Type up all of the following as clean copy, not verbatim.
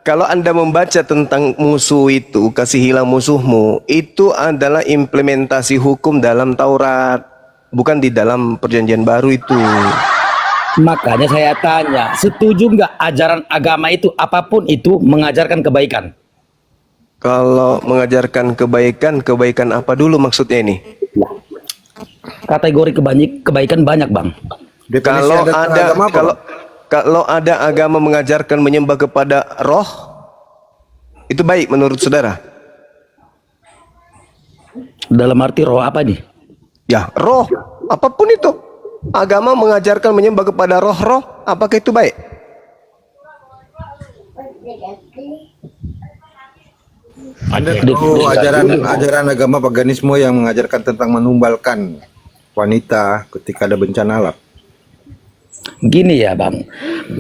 kalau Anda membaca tentang musuh itu, kasih hilang musuhmu, itu adalah implementasi hukum dalam Taurat, bukan di dalam Perjanjian Baru itu. Makanya saya tanya, setuju nggak ajaran agama itu apapun itu mengajarkan kebaikan? Kalau mengajarkan kebaikan, kebaikan apa dulu maksudnya ini? Kategori kebaikan banyak, Bang. Definisi Kalau tentang ada agama apa, kalau Bang? kalau ada agama mengajarkan menyembah kepada roh, itu baik menurut saudara? Dalam arti roh apa nih? Ya, roh, apapun itu. Agama mengajarkan menyembah kepada roh-roh, apakah itu baik? Anda tahu ajaran agama paganisme yang mengajarkan tentang menumbalkan wanita ketika ada bencana alam. Gini ya, Bang.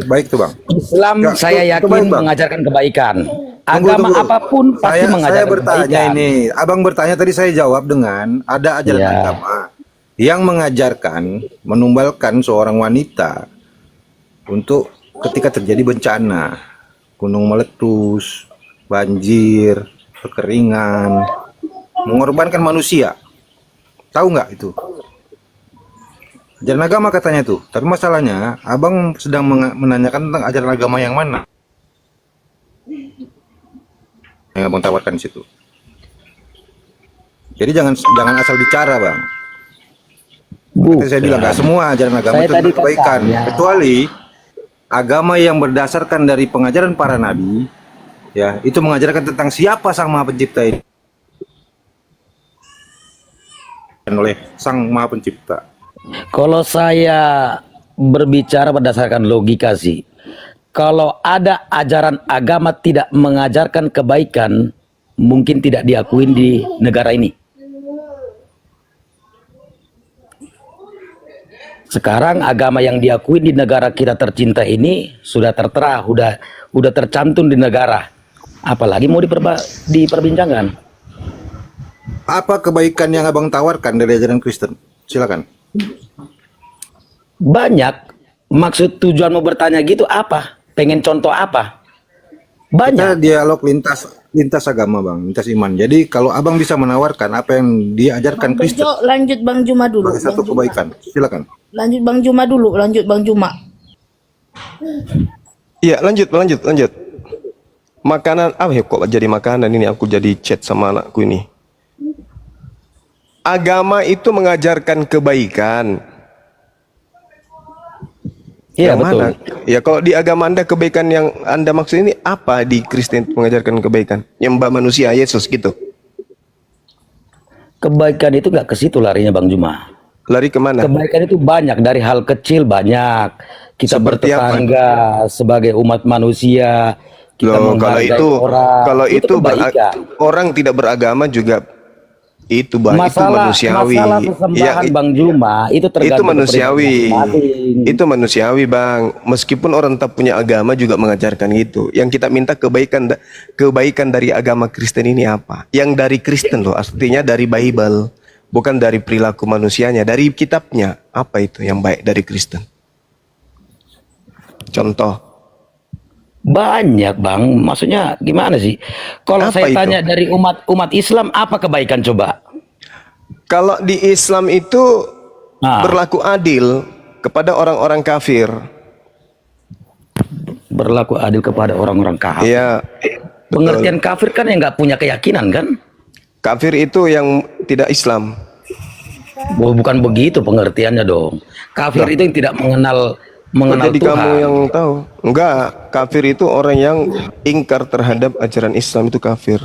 Baik tuh, Bang. Islam Ya, saya itu yakin baik, Bang. mengajarkan kebaikan. Tunggu, Agama tunggu. apapun pasti Saya mengajarkan bertanya kebaikan. ini, Abang bertanya tadi saya jawab dengan ada ajaran Ya. agama yang mengajarkan menumbalkan seorang wanita untuk ketika terjadi bencana, gunung meletus, banjir, kekeringan, mengorbankan manusia. Tahu nggak itu? Ajaran agama katanya tuh. Tapi masalahnya, Abang sedang menanyakan tentang ajaran agama yang mana? Yang Abang tawarkan di situ. Jadi jangan asal bicara, Bang. Seperti saya bilang, nggak semua ajaran agama Saya itu tadi tentang kebaikan, katanya. kecuali agama yang berdasarkan dari pengajaran para nabi, ya itu mengajarkan tentang siapa sang Maha Pencipta ini oleh sang Maha Pencipta. Kalau saya berbicara berdasarkan logika sih, kalau ada ajaran agama tidak mengajarkan kebaikan, mungkin tidak diakuin di negara ini. Sekarang agama yang diakui di negara kita tercinta ini sudah tertera, udah tercantum di negara. Apalagi mau diperbincangkan. Apa kebaikan yang Abang tawarkan dari ajaran Kristen? Silakan. Banyak. Maksud tujuanmu bertanya gitu apa? Pengen contoh apa? Kita Banyak. dialog lintas agama, Bang, lintas iman. Jadi kalau Abang bisa menawarkan apa yang diajarkan Bang Kristen Bejo, lanjut Bang Juma dulu. sebagai satu Bang Juma. kebaikan, silakan. Lanjut Bang Juma dulu, lanjut Bang Juma. Iya, lanjut. Makanan, ya kok jadi makanan ini, aku jadi chat sama anakku ini. Agama itu mengajarkan kebaikan. Iya Yang betul. mana? Ya kalau di agama Anda kebaikan yang Anda maksud ini apa di Kristen mengajarkan kebaikan? Nyembah manusia, Yesus gitu. Kebaikan itu nggak ke situ larinya Bang Juma. Lari kemana? Kebaikan itu banyak, dari hal kecil banyak. Kita Seperti apa? bertetangga sebagai umat manusia, kita Loh, kalau menghargai itu orang. kalau itu kebaikan. orang tidak beragama juga itu manusiawi. Masalah persembahan Ya, Bang Juma itu itu tergantung manusiawi. masing-masing. Itu manusiawi, Bang. Meskipun orang tak punya agama juga mengajarkan gitu. Yang kita minta kebaikan dari agama Kristen ini apa? Yang dari Kristen loh, artinya dari Bible, bukan dari perilaku manusianya, dari kitabnya. Apa itu yang baik dari Kristen? Contoh. Banyak Bang, maksudnya gimana sih? Kalau Apa saya itu? tanya dari umat Islam, apa kebaikan coba? Kalau di Islam itu Nah, berlaku adil kepada orang-orang kafir. berlaku adil kepada orang-orang kafir. Iya, Pengertian kafir kan yang nggak punya keyakinan kan? kafir itu yang tidak Islam. Bukan begitu pengertiannya dong. Kafir itu yang tidak mengenal Jadi Tuhan. kamu yang tahu? Enggak, kafir itu orang yang ingkar terhadap ajaran Islam, itu kafir.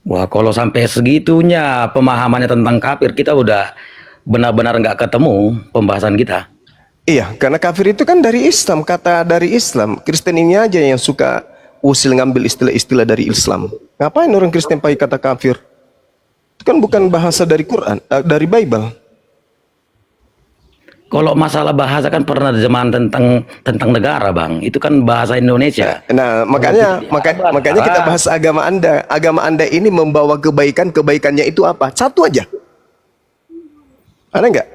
Wah, kalau sampai segitunya pemahamannya tentang kafir, kita udah benar-benar nggak ketemu pembahasan kita. Iya, karena kafir itu kan dari Islam, kata dari Islam. Kristen ini aja yang suka usil ngambil istilah-istilah dari Islam. Ngapain orang Kristen pakai kata kafir? Itu kan bukan bahasa dari Quran, dari Bible. Kalau masalah bahasa kan pernah zaman tentang negara, Bang. Itu kan bahasa Indonesia. Nah, makanya kita bahas agama Anda. Agama Anda ini membawa kebaikan, kebaikannya itu apa? Satu aja. Ada nggak?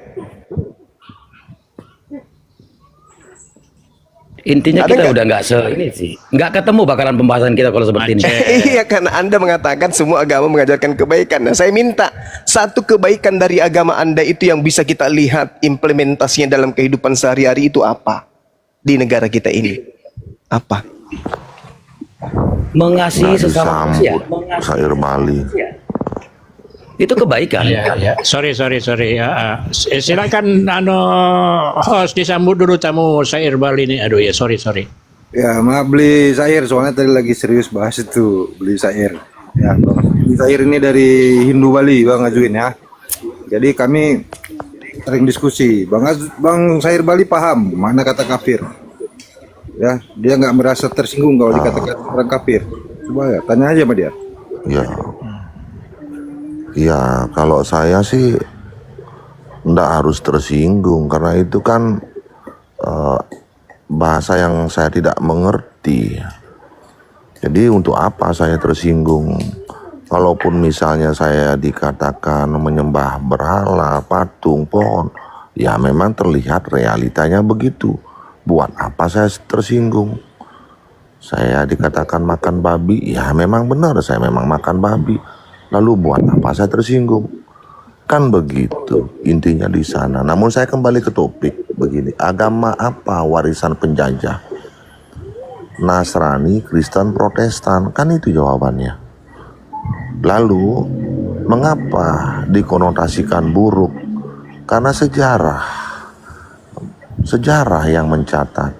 Intinya Ada kita nggak? udah nggak ini sih, nggak ketemu bakalan pembahasan kita kalau seperti ini. Iya, karena Anda mengatakan semua agama mengajarkan kebaikan. Nah, saya minta satu kebaikan dari agama Anda itu yang bisa kita lihat implementasinya dalam kehidupan sehari-hari itu apa di negara kita ini? Apa? Mengasihi Nggak sesama manusia, disambut sayur Bali. itu kebaikan. Ya. Sorry. Silakan host disambut dulu tamu Sair Bali ini. Aduh ya, sorry. Ya, maaf beli Sair, soalnya tadi lagi serius bahas itu beli Sair. Ya, beli Sair ini dari Hindu Bali, Bang Ajuin ya. Jadi kami sering diskusi. Bang Sair Bali paham mana kata kafir. Ya, dia nggak merasa tersinggung kalau dikatakan orang kafir. Coba ya, tanya aja sama dia. Ya, ya kalau saya sih nggak harus tersinggung karena itu kan bahasa yang saya tidak mengerti. Jadi untuk apa saya tersinggung? Kalaupun misalnya saya dikatakan menyembah berhala, patung, pohon, ya memang terlihat realitanya begitu. Buat apa saya tersinggung? Saya dikatakan makan babi, ya memang benar saya memang makan babi. Lalu buat apa saya tersinggung? Kan begitu intinya di sana. Namun saya kembali ke topik begini. Agama apa warisan penjajah? Nasrani, Kristen, Protestan. Kan itu jawabannya. Lalu mengapa dikonotasikan buruk? Karena sejarah yang mencatat.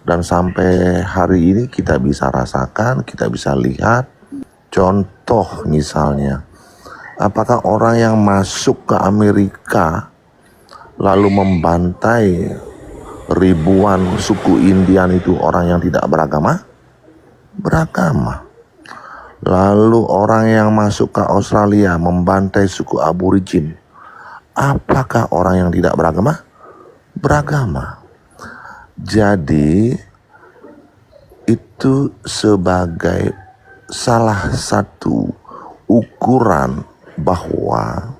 Dan sampai hari ini kita bisa rasakan, kita bisa lihat. Contoh misalnya, apakah orang yang masuk ke Amerika lalu membantai ribuan suku Indian itu orang yang tidak beragama? Beragama. Lalu orang yang masuk ke Australia membantai suku Aborigin. Apakah orang yang tidak beragama? Beragama. Jadi itu sebagai salah satu ukuran bahwa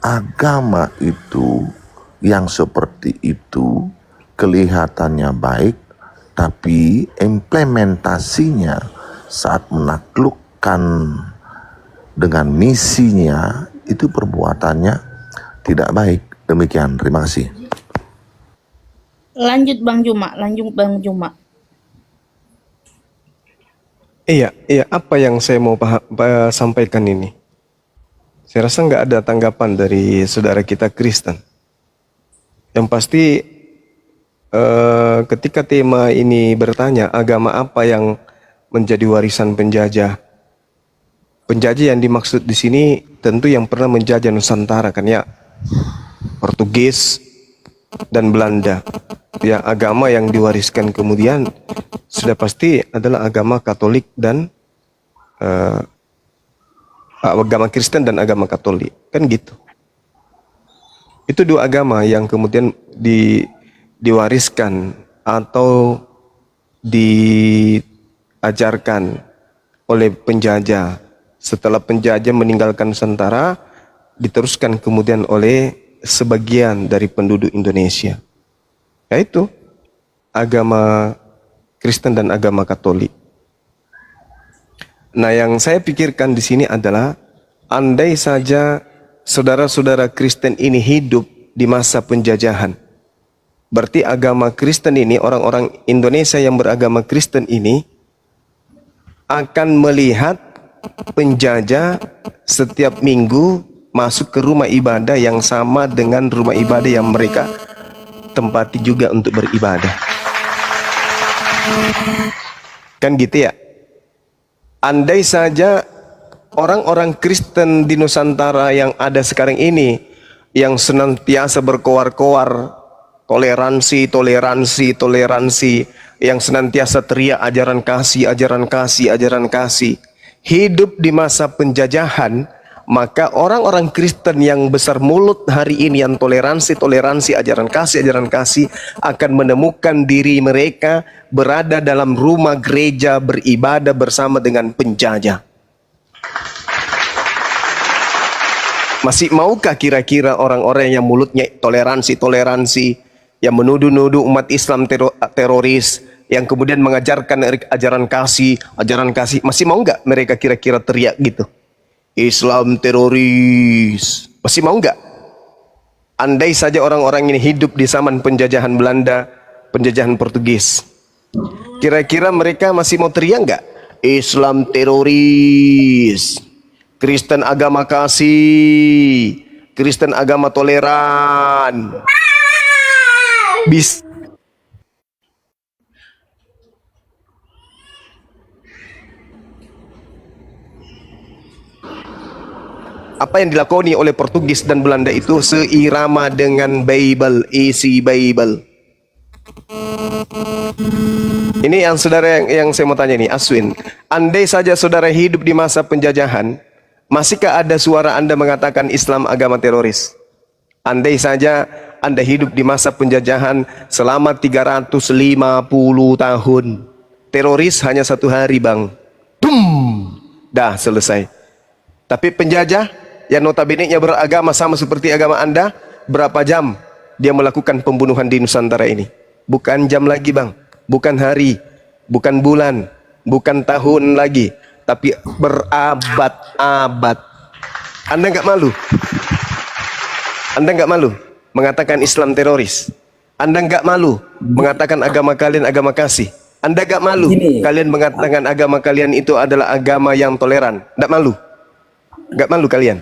agama itu yang seperti itu kelihatannya baik, tapi implementasinya saat menaklukkan dengan misinya itu perbuatannya tidak baik. Demikian, terima kasih. Lanjut Bang Juma. Iya, apa yang saya mau sampaikan ini? Saya rasa nggak ada tanggapan dari saudara kita Kristen. Yang pasti ketika tema ini bertanya, agama apa yang menjadi warisan penjajah? Penjajah yang dimaksud di sini tentu yang pernah menjajah Nusantara kan ya, Portugis dan Belanda. Ya, agama yang diwariskan kemudian sudah pasti adalah agama Katolik dan agama Kristen dan agama Katolik, kan gitu. Itu dua agama yang kemudian diwariskan atau diajarkan oleh penjajah. Setelah penjajah meninggalkan Nusantara, diteruskan kemudian oleh sebagian dari penduduk Indonesia. Yaitu agama Kristen dan agama Katolik. Nah, yang saya pikirkan di sini adalah andai saja saudara-saudara Kristen ini hidup di masa penjajahan. Berarti agama Kristen ini, orang-orang Indonesia yang beragama Kristen ini akan melihat penjajah setiap minggu masuk ke rumah ibadah yang sama dengan rumah ibadah yang mereka tempati juga untuk beribadah. Kan gitu ya. Andai saja orang-orang Kristen di Nusantara yang ada sekarang ini yang senantiasa berkoar-koar toleransi, yang senantiasa teriak ajaran kasih, hidup di masa penjajahan, maka orang-orang Kristen yang besar mulut hari ini yang toleransi, ajaran kasih akan menemukan diri mereka berada dalam rumah gereja beribadah bersama dengan penjajah. Masih maukah kira-kira orang-orang yang mulutnya toleransi, yang menuduh-nuduh umat Islam teroris, yang kemudian mengajarkan ajaran kasih, masih mau nggak mereka kira-kira teriak gitu? Islam teroris, masih mau nggak? Andai saja orang-orang ini hidup di zaman penjajahan Belanda, penjajahan Portugis, kira-kira mereka masih mau teriak nggak? Islam teroris, Kristen agama kasih, Kristen agama toleran. Apa yang dilakoni oleh Portugis dan Belanda itu seirama dengan Bible, isi Bible. Ini yang saudara yang saya mau tanya nih, Aswin. Andai saja saudara hidup di masa penjajahan, masihkah ada suara Anda mengatakan Islam agama teroris? Andai saja Anda hidup di masa penjajahan selama 350 tahun. Teroris hanya 1 hari, Bang. Dah selesai. Tapi penjajah yang notabene-nya beragama sama seperti agama Anda, berapa jam dia melakukan pembunuhan di Nusantara ini? Bukan jam lagi, Bang. Bukan hari, bukan bulan, bukan tahun lagi, tapi berabad-abad. Anda nggak malu? Anda nggak malu mengatakan Islam teroris? Anda nggak malu mengatakan agama kalian agama kasih? Anda nggak malu kalian mengatakan agama kalian itu adalah agama yang toleran? Nggak malu? Nggak malu kalian?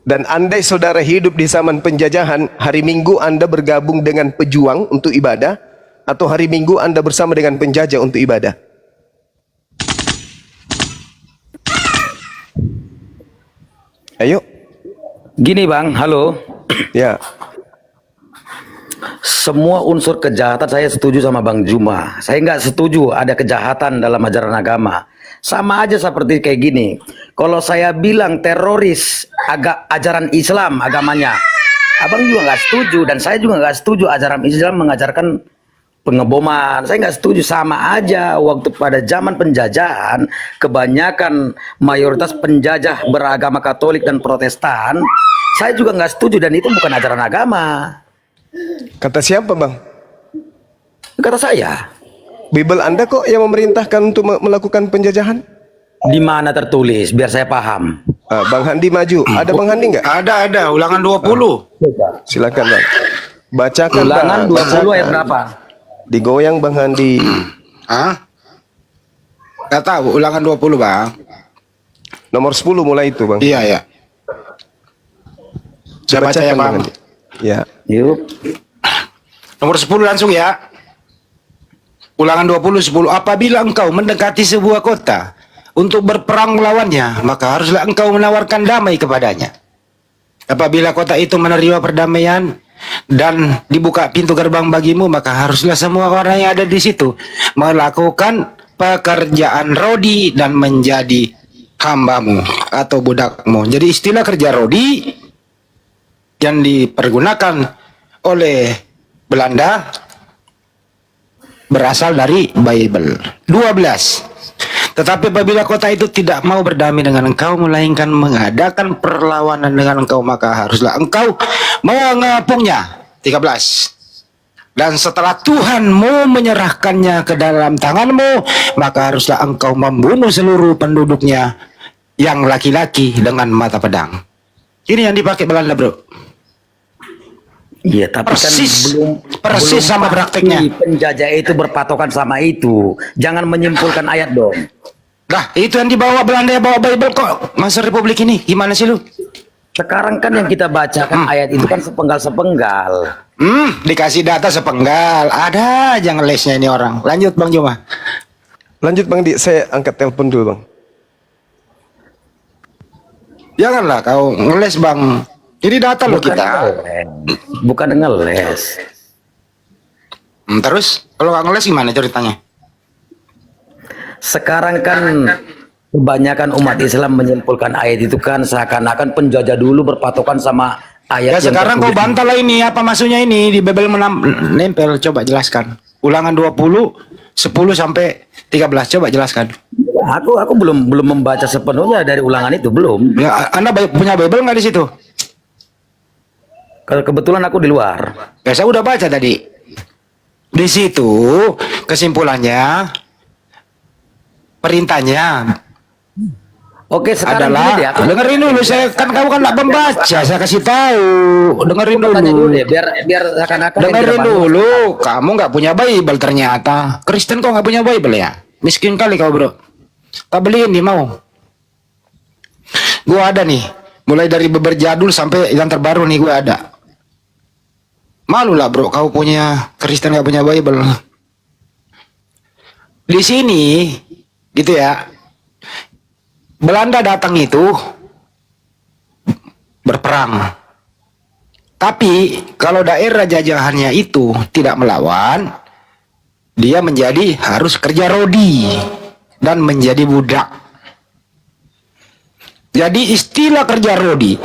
Dan andai saudara hidup di zaman penjajahan, hari Minggu Anda bergabung dengan pejuang untuk ibadah, atau hari Minggu Anda bersama dengan penjajah untuk ibadah? Ayo. Gini Bang, halo. Ya. Semua unsur kejahatan saya setuju sama Bang Juma. Saya nggak setuju ada kejahatan dalam ajaran agama. Sama aja seperti kayak gini. Kalau saya bilang teroris ajaran Islam agamanya, Abang juga nggak setuju, dan saya juga nggak setuju ajaran Islam mengajarkan pengeboman. Saya nggak setuju. Sama aja waktu pada zaman penjajahan, kebanyakan mayoritas penjajah beragama Katolik dan Protestan. Saya juga nggak setuju, dan itu bukan ajaran agama. Kata siapa, Bang? Kata saya. Bible Anda kok yang memerintahkan untuk melakukan penjajahan? Di mana tertulis biar saya paham? Bang Handi maju. Ada Bang Handi nggak? Ada, Ulangan 20. Silakan, Bang. Bacakan, Ulangan Bang. 20 ayat berapa? Digoyang Bang Handi. Hah? Gak tahu, Ulangan 20, Bang. Nomor 10 mulai itu, Bang. Iya, ya. Saya baca ya, Bacakan, Bang. Handi. Ya. Yuk. Nomor 10 langsung ya. Ulangan 20:10. Apabila engkau mendekati sebuah kota untuk berperang melawannya, maka haruslah engkau menawarkan damai kepadanya. Apabila kota itu menerima perdamaian dan dibuka pintu gerbang bagimu, maka haruslah semua orang yang ada di situ melakukan pekerjaan rodi dan menjadi hambamu atau budakmu. Jadi istilah kerja rodi yang dipergunakan oleh Belanda berasal dari Bible. 12. Tetapi apabila kota itu tidak mau berdamai dengan engkau, melainkan mengadakan perlawanan dengan engkau, maka haruslah engkau mengepungnya. 13. Dan setelah Tuhanmu menyerahkannya ke dalam tanganmu, maka haruslah engkau membunuh seluruh penduduknya yang laki-laki dengan mata pedang. Ini yang dipakai Belanda, bro. Iya, tapi Persis. kan Persis sama pasti prakteknya. penjajah itu berpatokan sama itu. Jangan menyimpulkan ayat dong. Nah, itu yang dibawa Belanda, bawa Bible kok masa Republik ini. Gimana sih lu? Sekarang kan yang kita bacakan ayat itu kan sepenggal-sepenggal. Dikasih data sepenggal. Ada aja ngelesnya ini orang. Lanjut Bang Juma. Lanjut Bang Di, saya angkat telepon dulu, Bang. Janganlah kau ngeles Bang. Jadi data lo kita. Bukan ngeles. Terus kalau nggak ngeles gimana ceritanya? Sekarang kan kebanyakan umat Islam menyimpulkan ayat itu kan seakan-akan penjajah dulu berpatokan sama ayat Ya yang sekarang kau tertulis. bantah lah ini apa maksudnya ini di Bible nempel. Coba jelaskan. Ulangan 20 10 sampai 13. Coba jelaskan. Aku belum membaca sepenuhnya dari ulangan itu, belum. Ya, Anda punya Bible nggak di situ? Kalau kebetulan aku di luar. Ya, saya udah baca tadi. Di situ kesimpulannya, perintahnya Oke, sekarang adalah, gini deh, aku dengerin dulu, saya kan kamu kan nggak membaca, saya kasih tahu, dengerin tanya dulu dulu. deh, biar seakan-akan yang Dengerin tidak paham. dulu, kamu nggak punya Bible ternyata. Kristen kok nggak punya Bible ya? Miskin kali kau bro. Tak beliin nih mau. Gua ada nih, mulai dari beber jadul sampai yang terbaru nih gua ada. Malu lah bro, kau punya Kristen nggak punya Bible. Di sini, gitu ya. Belanda datang itu berperang. Tapi kalau daerah jajahannya itu tidak melawan, dia harus kerja rodi dan menjadi budak. Jadi istilah kerja rodi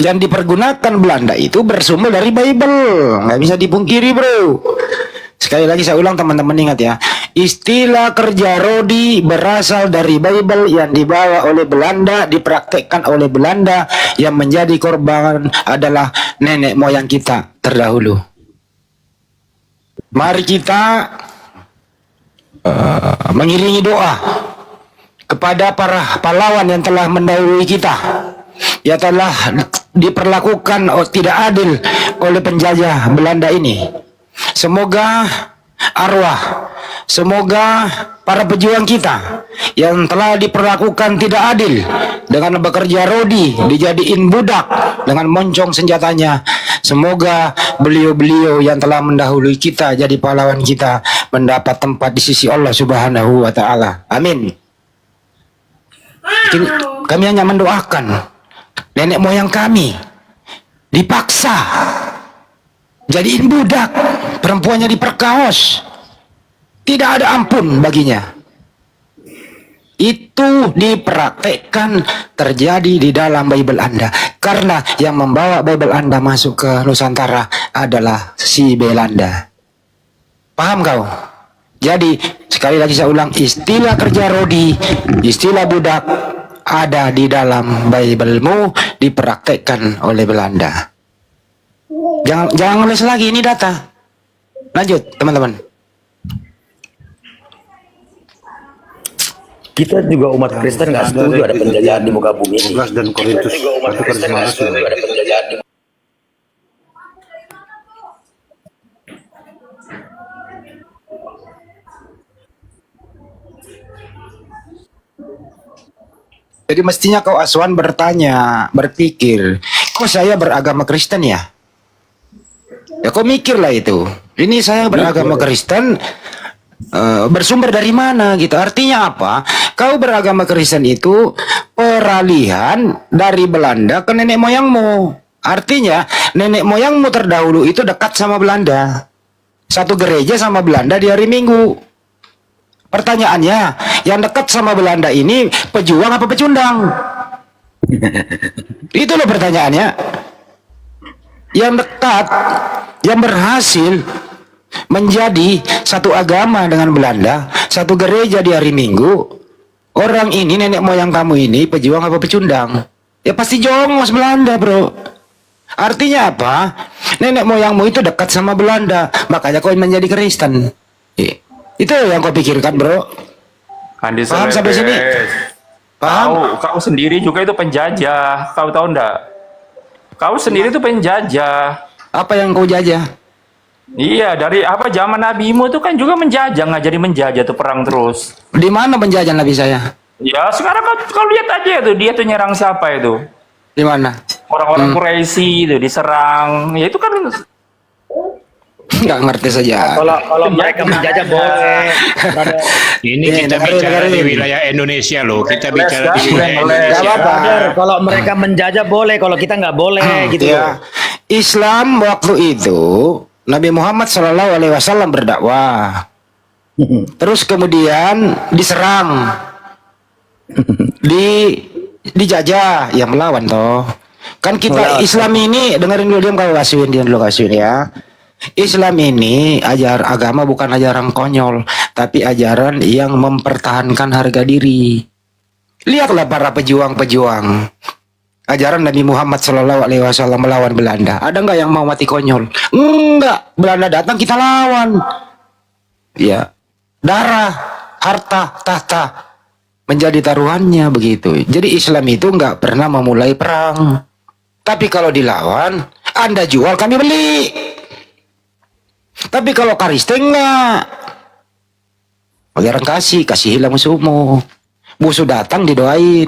yang dipergunakan Belanda itu bersumber dari Bible, nggak bisa dipungkiri bro. Sekali lagi saya ulang, teman-teman ingat ya, istilah kerja rodi berasal dari Bible yang dibawa oleh Belanda, dipraktekkan oleh Belanda, yang menjadi korban adalah nenek moyang kita terdahulu. Mari kita mengiringi doa kepada para pahlawan yang telah mendahului kita, yang telah diperlakukan tidak adil oleh penjajah Belanda ini. Semoga arwah, semoga para pejuang kita yang telah diperlakukan tidak adil dengan bekerja rodi, dijadiin budak dengan moncong senjatanya, semoga beliau-beliau yang telah mendahului kita jadi pahlawan kita mendapat tempat di sisi Allah Subhanahu wa taala. Amin. Kami hanya mendoakan nenek moyang kami dipaksa jadiin budak, perempuannya diperkaos, tidak ada ampun baginya. Itu dipraktekkan terjadi di dalam Bible Anda, karena yang membawa Bible Anda masuk ke Nusantara adalah si Belanda. Paham kau? Jadi sekali lagi saya ulang, istilah kerja rodi, istilah budak ada di dalam Bible-mu, dipraktekkan oleh Belanda. Jangan ngeles lagi, ini data. Lanjut teman-teman. Kita juga umat Kristen nggak setuju ada penjajahan di muka bumi ini. 11 dan Korintus 1 Korintus 15. Jadi mestinya kau Aswan bertanya, berpikir, kok saya beragama Kristen ya? Ya kau mikirlah itu. Ini saya beragama Kristen, bersumber dari mana gitu. Artinya apa? Kau beragama Kristen itu peralihan dari Belanda ke nenek moyangmu. Artinya nenek moyangmu terdahulu itu dekat sama Belanda. Satu gereja sama Belanda di hari Minggu. Pertanyaannya, yang dekat sama Belanda ini pejuang apa pecundang? Itu loh pertanyaannya. Yang dekat, yang berhasil menjadi satu agama dengan Belanda, satu gereja di hari Minggu. Orang ini, nenek moyang kamu ini pejuang apa pecundang? Ya pasti jongos Belanda bro. Artinya apa? Nenek moyangmu itu dekat sama Belanda, makanya kau menjadi Kristen. Itu yang kau pikirkan bro. Andi Paham sampai sini? Paham? Kau sendiri juga itu penjajah. Kau tahu enggak? Kau sendiri itu penjajah. Apa yang kau jajah? Iya, dari apa zaman nabimu itu kan juga menjajah, ngajari menjajah tuh perang terus. Di mana penjajah Nabi saya? Ya, sekarang kau lihat aja tuh, dia tuh nyerang siapa itu? Di mana? Orang-orang Quraisy itu diserang. Ya itu kan Nggak ngerti saja. Kalau mereka menjajah boleh. Ini Ini kita dengerin, bicara di dengerin. wilayah Indonesia loh. Kita bicara di wilayah Nggak Indonesia. apa-apa. Kalau mereka menjajah boleh, kalau kita nggak boleh gitu. Ya. Islam waktu itu Nabi Muhammad SAW berdakwah. Terus kemudian diserang, dijajah, ya melawan toh. Kan kita Islam ini, dengerin dulu, diam kalau kasihin ya. Islam ini agama bukan ajaran konyol, tapi ajaran yang mempertahankan harga diri. Lihatlah para pejuang-pejuang. Ajaran Nabi Muhammad SAW melawan Belanda. Ada nggak yang mau mati konyol? Enggak. Belanda datang kita lawan. Ya, darah, harta, tahta menjadi taruhannya begitu. Jadi Islam itu nggak pernah memulai perang. Tapi kalau dilawan, Anda jual, kami beli. Tapi kalau Kariste enggak. Pangeran kasih hilang musuhmu. Musuh datang didoain.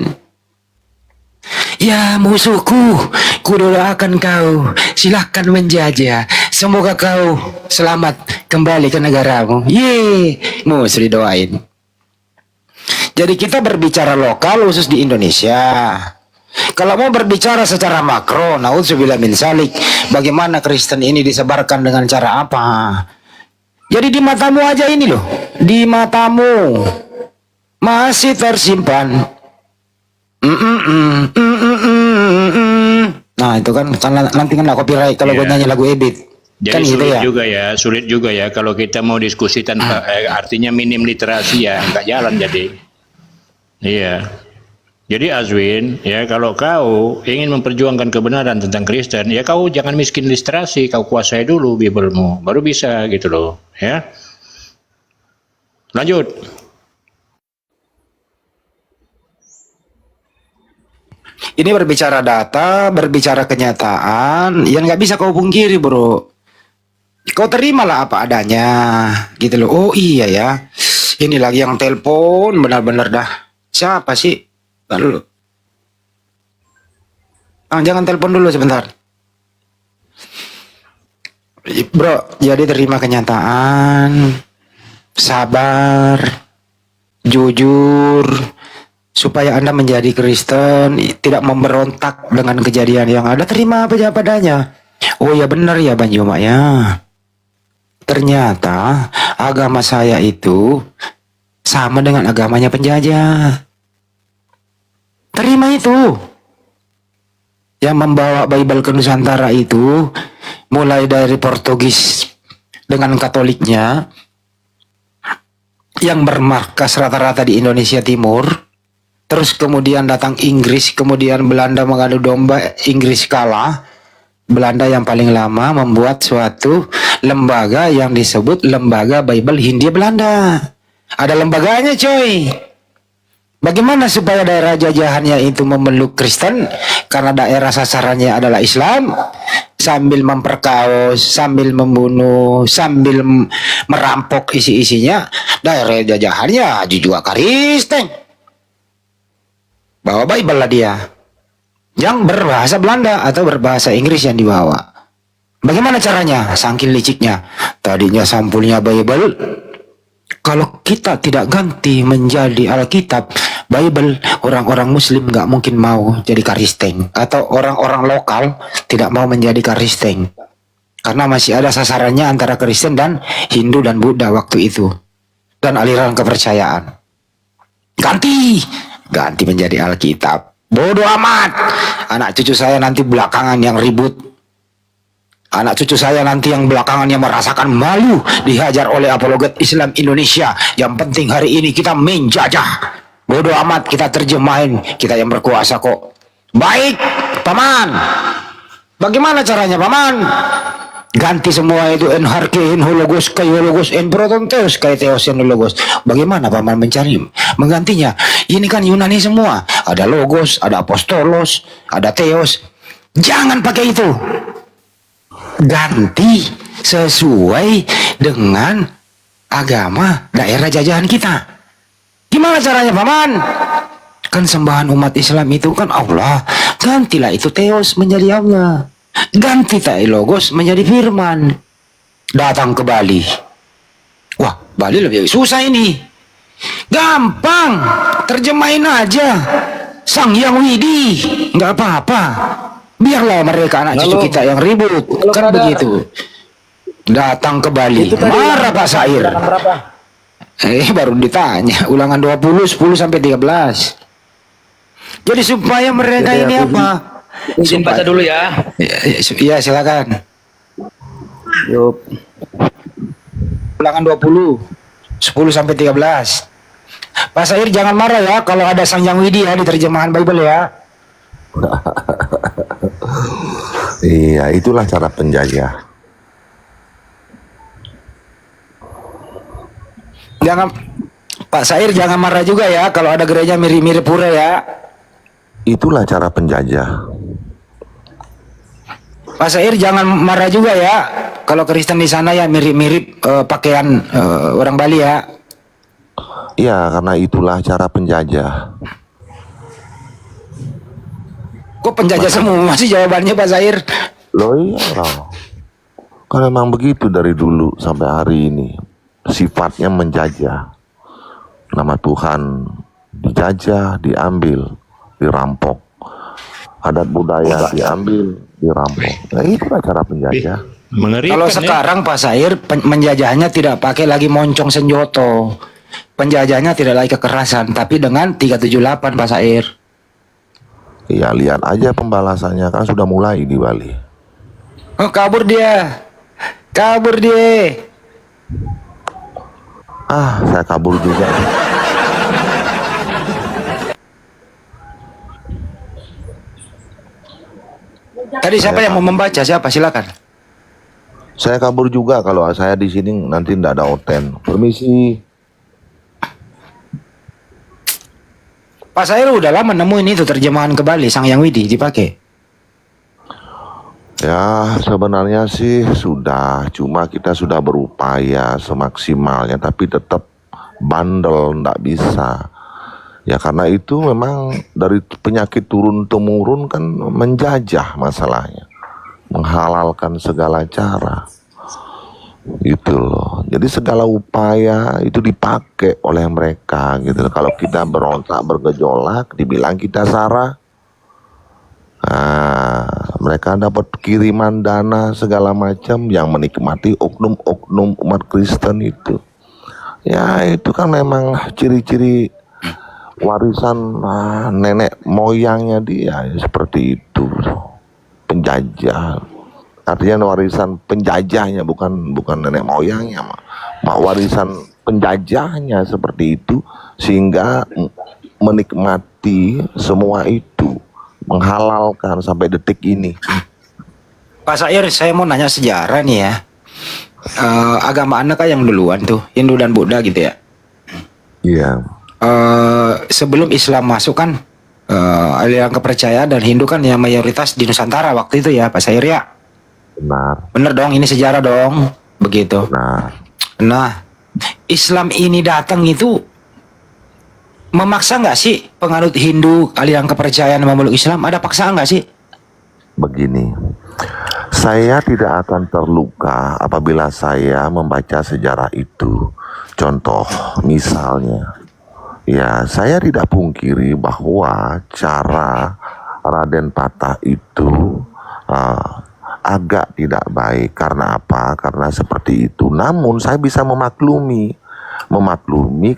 Ya musuhku, kudoakan kau, silahkan menjajah. Semoga kau selamat kembali ke negaramu. Ye, musuh didoain. Jadi kita berbicara lokal khusus di Indonesia. Kalau mau berbicara secara makro, naudzubillah min salik, bagaimana Kristen ini disebarkan dengan cara apa? Jadi di matamu aja ini loh, di matamu masih tersimpan. Nah itu kan nanti kena copyright kalau gue nyanyi lagu Ebit. Jadi Kan gitu ya. sulit juga ya kalau kita mau diskusi tanpa artinya minim literasi ya nggak jalan jadi. Iya. Jadi Azwin, ya kalau kau ingin memperjuangkan kebenaran tentang Kristen, ya kau jangan miskin literasi, kau kuasai dulu Biblemu, baru bisa gitu loh, ya. Lanjut. Ini berbicara data, berbicara kenyataan, yang nggak bisa kau pungkiri bro. Kau terimalah apa adanya, gitu loh. Oh iya ya, ini lagi yang telepon, benar-benar dah. Siapa sih? Dulu. Jangan telepon dulu sebentar. Bro, jadi terima kenyataan, sabar, jujur, supaya Anda menjadi Kristen, tidak memberontak dengan kejadian yang ada. Terima apa padanya. Oh ya benar ya Bang Juma ya. Ternyata agama saya itu sama dengan agamanya penjajah. Terima itu. Yang membawa Bible ke Nusantara itu mulai dari Portugis dengan Katoliknya yang bermarkas rata-rata di Indonesia Timur. Terus kemudian datang Inggris, kemudian Belanda mengadu domba, Inggris kalah. Belanda yang paling lama membuat suatu lembaga yang disebut Lembaga Bible Hindia Belanda. Ada lembaganya coy. Bagaimana supaya daerah jajahannya itu memeluk Kristen? Karena daerah sasarannya adalah Islam. Sambil memperkaos, sambil membunuh, sambil merampok isi-isinya. Daerah jajahannya juga Kristen. Bawa Bible lah dia. Yang berbahasa Belanda atau berbahasa Inggris yang dibawa. Bagaimana caranya? Saking liciknya. Tadinya sampulnya Bible. Kalau kita tidak ganti menjadi Alkitab, Bible, orang-orang Muslim nggak mungkin mau jadi Kristen. Atau orang-orang lokal tidak mau menjadi Kristen. Karena masih ada sasarannya antara Kristen dan Hindu dan Buddha waktu itu. Dan aliran kepercayaan. Ganti menjadi Alkitab. Bodoh amat. Anak cucu saya nanti belakangan yang ribut. Anak cucu saya nanti yang belakangan yang merasakan malu dihajar oleh apologet Islam Indonesia. Yang penting hari ini kita menjajah. Bodoh amat, kita terjemahin. Kita yang berkuasa kok. Baik, Paman. Bagaimana caranya, Paman? Ganti semua itu en harke en hologos kai hologos en protonteos kai teos en hologos. Bagaimana Paman mencari menggantinya? Ini kan Yunani semua. Ada logos, ada apostolos, ada teos. Jangan pakai itu. Ganti sesuai dengan agama daerah jajahan kita. Gimana caranya Paman? Kan sembahan umat Islam itu kan Allah. Gantilah itu teos menjadi Allah. Ganti logos menjadi firman. Datang ke Bali. Wah, Bali lebih susah ini. Gampang, terjemahin aja. Sang Hyang Widi, nggak apa-apa. Biarlah mereka anak cucu kita yang ribut. Kan begitu. Datang ke Bali. Marah Pak Sair. Baru ditanya. Ulangan 20, 10 sampai 13. Jadi supaya mereka ini apa? Izin baca dulu ya. Iya silakan. Yuk. Ulangan 20. 10 sampai 13. Pak Sair jangan marah ya kalau ada Sanjang Widi ya di terjemahan Bible ya. Iya, itulah cara penjajah. Jangan Pak Sair jangan marah juga ya kalau ada gereja mirip-mirip pura ya. Itulah cara penjajah. Pak Sair jangan marah juga ya kalau Kristen di sana ya mirip-mirip pakaian orang Bali ya. Iya, karena itulah cara penjajah. Kok penjajah semua sih jawabannya Pak Sair? Loh iya, kan memang begitu dari dulu sampai hari ini. Sifatnya menjajah. Nama Tuhan dijajah, diambil, dirampok. Adat budaya diambil, dirampok. Nah itulah cara penjajah. Mengerikan Kalau ya. sekarang Pak Sair menjajahnya tidak pakai lagi moncong senjoto. Penjajahnya tidak lagi kekerasan, tapi dengan 378 Pak Sair. Iya, lihat aja pembalasannya kan sudah mulai di Bali. Oh, kabur dia. Kabur dia. Ah, saya kabur juga. Tadi siapa yang mau membaca? Siapa? Silakan. Saya kabur juga kalau saya di sini nanti tidak ada oten. Permisi. Pak Sair udah lama nemuin itu terjemahan ke Bali Sang Yang Widi dipakai. Ya sebenarnya sih sudah, cuma kita sudah berupaya semaksimalnya, tapi tetap bandel, ndak bisa. Ya karena itu memang dari penyakit turun temurun kan menjajah masalahnya, menghalalkan segala cara. Itu loh. Jadi segala upaya itu dipakai oleh mereka gitu. Kalau kita berontak bergejolak, dibilang kita sara. Nah, mereka dapat kiriman dana segala macam yang menikmati oknum-oknum umat Kristen itu. Ya itu kan memang ciri-ciri warisan nenek moyangnya dia ya, seperti itu. Penjajah. Artinya warisan penjajahnya bukan nenek moyangnya, warisan penjajahnya seperti itu sehingga menikmati semua itu, menghalalkan sampai detik ini. Pak Sair, saya mau nanya sejarah nih ya. Agama Anda kan yang duluan tuh, Hindu dan Buddha gitu ya. Iya. Sebelum Islam masuk kan aliran kepercayaan dan Hindu kan yang mayoritas di Nusantara waktu itu ya Pak Sair ya. Benar. Bener dong, ini sejarah dong, begitu. Nah, Islam ini datang itu memaksa nggak sih penganut Hindu aliran kepercayaan memeluk Islam? Ada paksaan nggak sih? Begini, saya tidak akan terluka apabila saya membaca sejarah itu. Contoh, misalnya, ya saya tidak pungkiri bahwa cara Raden Patah itu agak tidak baik. Karena apa? Karena seperti itu. Namun saya bisa memaklumi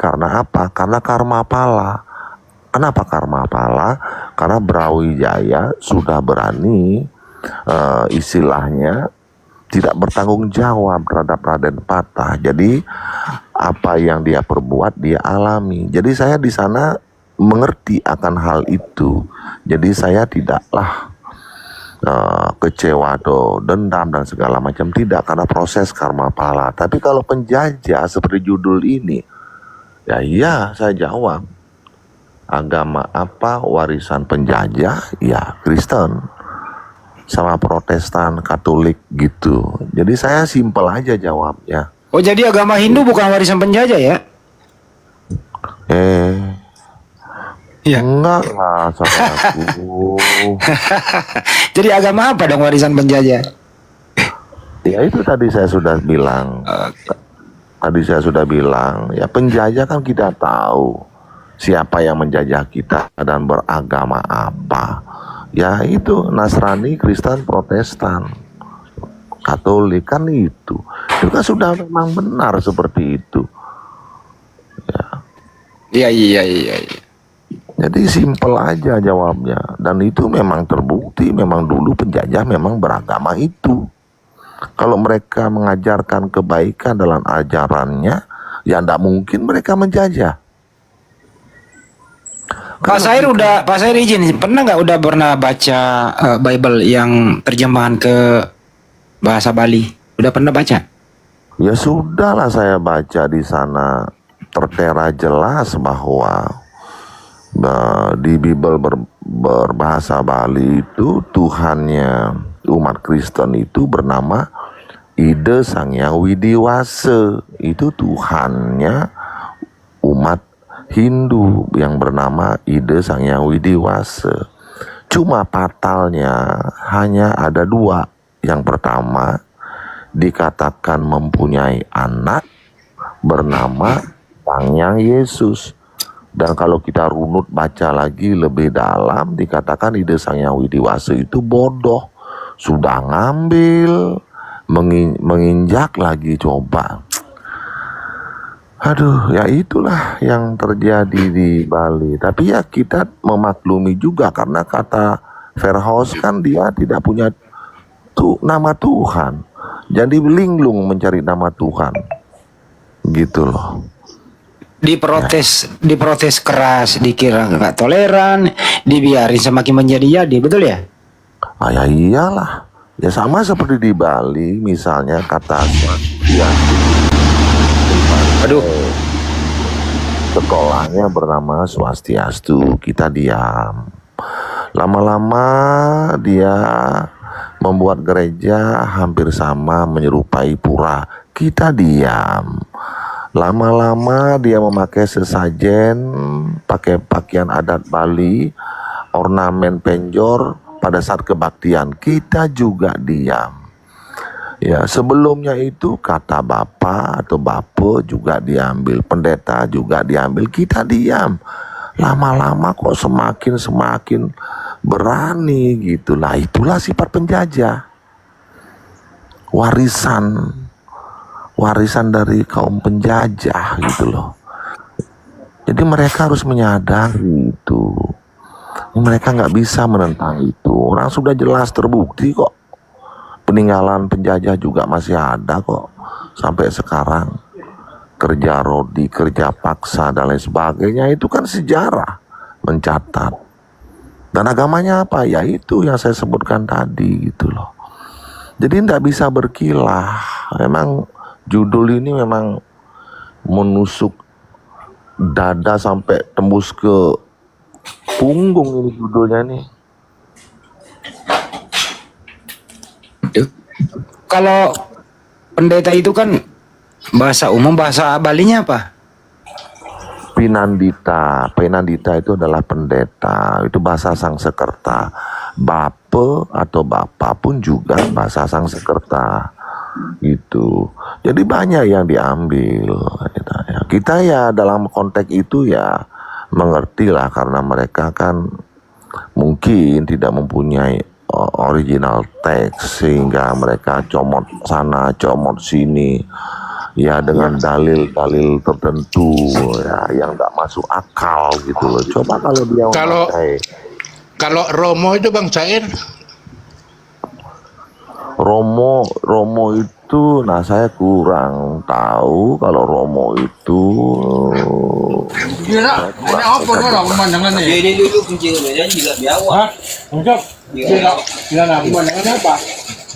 karena apa? Karena karma pala. Kenapa karma pala? Karena Brawijaya sudah berani istilahnya tidak bertanggung jawab terhadap Raden Patah. Jadi apa yang dia perbuat dia alami. Jadi saya di sana mengerti akan hal itu. Jadi saya tidaklah kecewa atau dendam dan segala macam, tidak, karena proses karma pala. Tapi kalau penjajah seperti judul ini, ya iya saya jawab. Agama apa warisan penjajah? Ya Kristen sama Protestan, Katolik gitu. Jadi saya simpel aja jawabnya. Oh, jadi agama Hindu bukan warisan penjajah ya? Ya. Enggak lah saudaraku. Jadi agama apa dong warisan penjajah? Ya itu tadi saya sudah bilang. Ya penjajah kan kita tahu siapa yang menjajah kita dan beragama apa. Ya itu Nasrani, Kristen, Protestan, Katolik kan itu. Itu kan sudah memang benar seperti itu. Iya. Jadi simpel aja jawabnya. Dan itu memang terbukti, memang dulu penjajah memang beragama itu. Kalau mereka mengajarkan kebaikan dalam ajarannya, ya ndak mungkin mereka menjajah. Pak Sair izin, pernah baca Bible yang terjemahan ke bahasa Bali? Udah pernah baca? Ya sudahlah, saya baca di sana tertera jelas bahwa di Bible berbahasa Bali itu Tuhannya umat Kristen itu bernama Ida Sang Hyang Widiwasa. Itu Tuhannya umat Hindu yang bernama Ida Sang Hyang Widiwasa. Cuma fatalnya hanya ada dua. Yang pertama, dikatakan mempunyai anak bernama Sang Hyang Yesus. Dan kalau kita runut baca lagi lebih dalam, dikatakan Ida Sang Hyang Widiwasa itu bodoh. Sudah ngambil, menginjak lagi coba. Aduh, ya itulah yang terjadi di Bali. Tapi ya kita memaklumi juga karena kata Verhoes kan dia tidak punya nama Tuhan. Jadi linglung mencari nama Tuhan. Gitu loh. Diprotes keras, dikira nggak toleran, dibiarin semakin menjadi-jadi, betul ya? Ya iyalah. Ya sama seperti di Bali misalnya kata ya, sekolahnya bernama Swastiastu, kita diam. Lama-lama dia membuat gereja hampir sama menyerupai pura, kita diam. Lama-lama dia memakai sesajen, pakai pakaian adat Bali, ornamen penjor pada saat kebaktian, kita juga diam. Ya, sebelumnya itu kata bapak atau bape juga diambil, pendeta juga diambil, kita diam. Lama-lama kok semakin berani gitu. Lah itulah sifat penjajah. Warisan dari kaum penjajah gitu loh. Jadi mereka harus menyadari itu. Mereka nggak bisa menentang itu. Orang sudah jelas terbukti kok. Peninggalan penjajah juga masih ada kok sampai sekarang. Kerja rodi, kerja paksa dan lain sebagainya itu kan sejarah mencatat. Dan agamanya apa? Ya itu yang saya sebutkan tadi gitu loh. Jadi nggak bisa berkilah. Memang judul ini memang menusuk dada sampai tembus ke punggung ini judulnya nih. Kalau pendeta itu kan bahasa umum, bahasa Balinya apa? Pinandita itu adalah pendeta, itu bahasa Sangsekerta. Bape atau bapa pun juga bahasa Sangsekerta. Gitu. Jadi banyak yang diambil. Kita ya dalam konteks itu ya mengerti lah karena mereka kan mungkin tidak mempunyai original teks sehingga mereka comot sana comot sini ya dengan dalil-dalil tertentu ya yang nggak masuk akal gitu loh. Coba kalau dia kalau Romo itu Bang Sair, Romo itu, nah saya kurang tahu kalau Romo itu.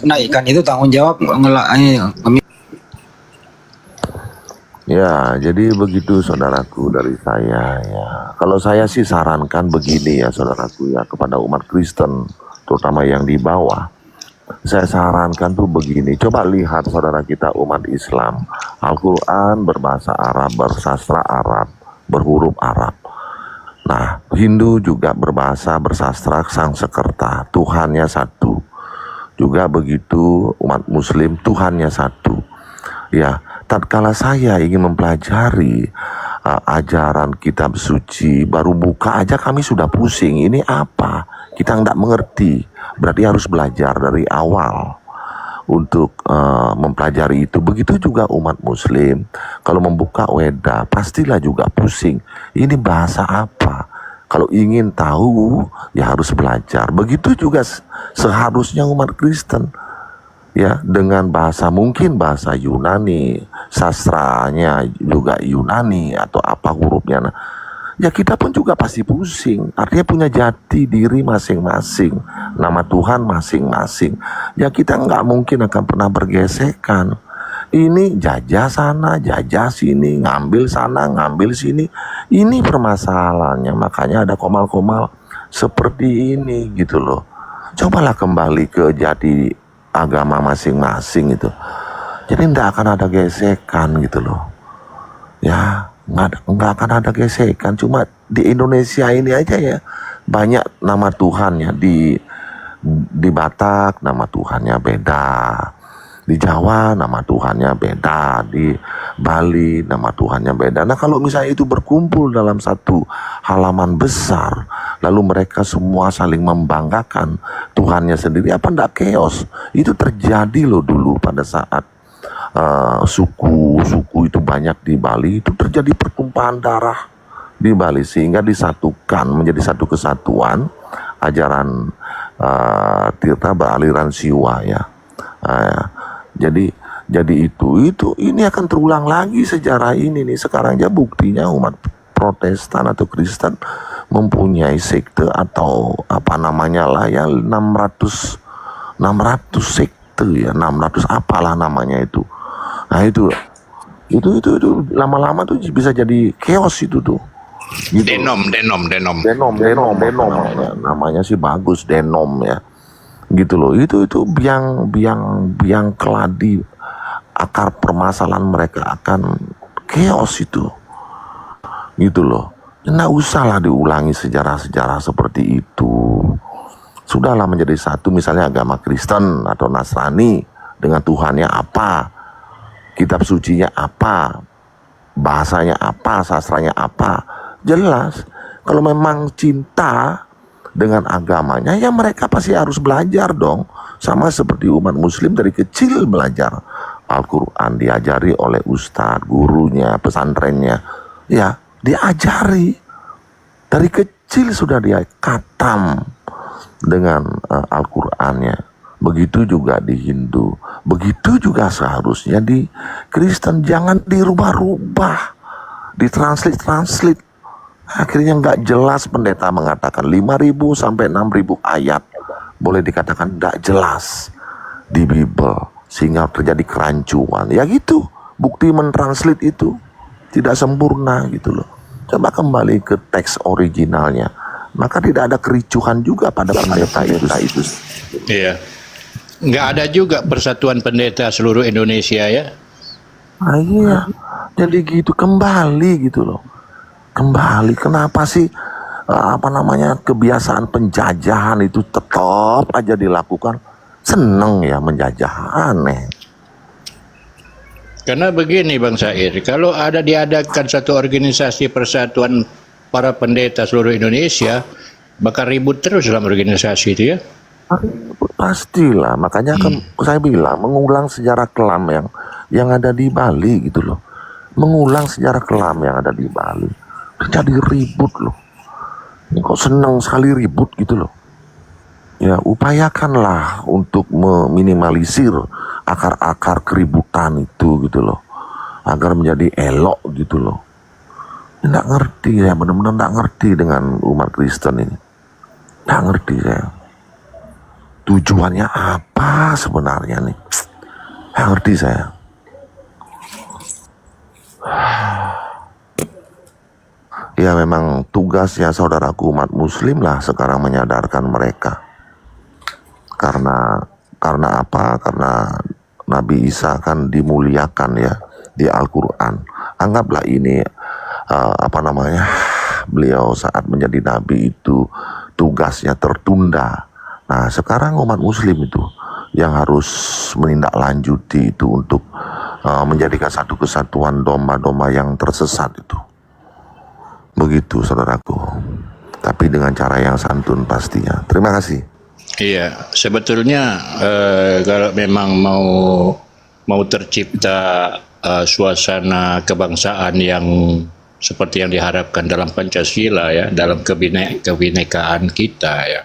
Nah, ikan itu tanggung jawab Ya, jadi begitu saudaraku dari saya ya. Kalau saya sih sarankan begini ya saudaraku ya kepada umat Kristen, terutama yang di bawah. Saya sarankan tuh begini, coba lihat saudara kita umat Islam, Al-Quran berbahasa Arab, bersastra Arab, berhuruf Arab. Nah, Hindu juga bersastra Sangsekerta, Tuhannya satu. Juga begitu umat Muslim, Tuhannya satu. Ya, tatkala saya ingin mempelajari ajaran kitab suci, baru buka aja kami sudah pusing, ini apa? Kita nggak mengerti, berarti harus belajar dari awal untuk mempelajari itu. Begitu juga umat Muslim, kalau membuka Weda pastilah juga pusing. Ini bahasa apa? Kalau ingin tahu ya harus belajar. Begitu juga seharusnya umat Kristen ya dengan bahasa mungkin bahasa Yunani sastranya juga Yunani atau apa hurufnya. Nah, ya kita pun juga pasti pusing. Artinya punya jati diri masing-masing, nama Tuhan masing-masing. Ya kita nggak mungkin akan pernah bergesekan. Ini jajah sana, jajah sini, ngambil sana, ngambil sini. Ini permasalahannya, makanya ada komal-komal seperti ini gitu loh. Cobalah kembali ke jati agama masing-masing itu. Jadi nggak akan ada gesekan gitu loh. Ya, nggak akan ada gesekan. Cuma di Indonesia ini aja ya banyak nama Tuhan ya. Di Batak nama Tuhannya beda. Di Jawa nama Tuhannya beda, di Bali nama Tuhannya beda. Nah kalau misalnya itu berkumpul dalam satu halaman besar, lalu mereka semua saling membanggakan Tuhannya sendiri, apa enggak chaos? Itu terjadi loh dulu pada saat suku-suku itu banyak di Bali, itu terjadi pertumpahan darah di Bali sehingga disatukan menjadi satu kesatuan ajaran Tirta beraliran Siwa ya. Jadi ini akan terulang lagi sejarah ini nih. Sekarang aja buktinya umat Protestan atau Kristen mempunyai sekte atau apa namanya lah ya 600 sekte ya, 600 apalah namanya itu. Nah itu lama-lama tuh bisa jadi chaos itu tuh. Gitu. Denom. Ya, namanya sih bagus denom ya. Gitu loh, itu biang keladi akar permasalahan mereka akan chaos itu, gitu loh. Nggak usahlah diulangi sejarah-sejarah seperti itu. Sudahlah menjadi satu, misalnya agama Kristen atau Nasrani dengan Tuhannya apa, kitab sucinya apa, bahasanya apa, sastranya apa, jelas. Kalau memang cinta dengan agamanya, ya mereka pasti harus belajar dong. Sama seperti umat muslim dari kecil belajar Al-Quran, diajari oleh ustadz, gurunya, pesantrennya. Ya, diajari. Dari kecil sudah dia khatam dengan Al-Qurannya. Begitu juga di Hindu. Begitu juga seharusnya di Kristen. Jangan dirubah-rubah, ditranslate. Akhirnya nggak jelas, pendeta mengatakan 5.000 sampai 6.000 ayat boleh dikatakan nggak jelas di Bible sehingga terjadi kerancuan. Ya gitu, bukti mentranslate itu tidak sempurna gitu loh. Coba kembali ke teks originalnya, maka tidak ada kericuhan juga pada pendeta itu. Iya. Nggak ada juga persatuan pendeta seluruh Indonesia ya. Ah iya, jadi gitu kembali gitu loh. Kembali, kenapa sih kebiasaan penjajahan itu tetap aja dilakukan? Seneng ya menjajah, aneh. Karena begini Bang Sair, kalau diadakan satu organisasi persatuan para pendeta seluruh Indonesia, bakal ribut terus dalam organisasi itu ya. Pastilah, makanya kan saya bilang mengulang sejarah kelam yang ada di Bali gitu loh. Mengulang sejarah kelam yang ada di Bali. Jadi ribut loh. Kok senang sekali ribut gitu loh. Ya upayakanlah untuk meminimalisir akar-akar keributan itu gitu loh. Agar menjadi elok gitu loh. Nggak ngerti ya, benar-benar nggak ngerti dengan umat Kristen ini. Nggak ngerti saya. Tujuannya apa sebenarnya nih? Nggak ngerti saya. Ya memang tugasnya saudaraku umat muslim lah sekarang menyadarkan mereka. Karena apa? Karena Nabi Isa kan dimuliakan ya di Al-Quran. Anggaplah ini beliau saat menjadi Nabi itu tugasnya tertunda. Nah sekarang umat muslim itu yang harus menindaklanjuti itu untuk menjadikan satu kesatuan domba-domba yang tersesat itu. Begitu saudaraku, tapi dengan cara yang santun pastinya. Terima kasih. Iya, sebetulnya kalau memang mau tercipta suasana kebangsaan yang seperti yang diharapkan dalam Pancasila ya, dalam kebinekaan kita ya,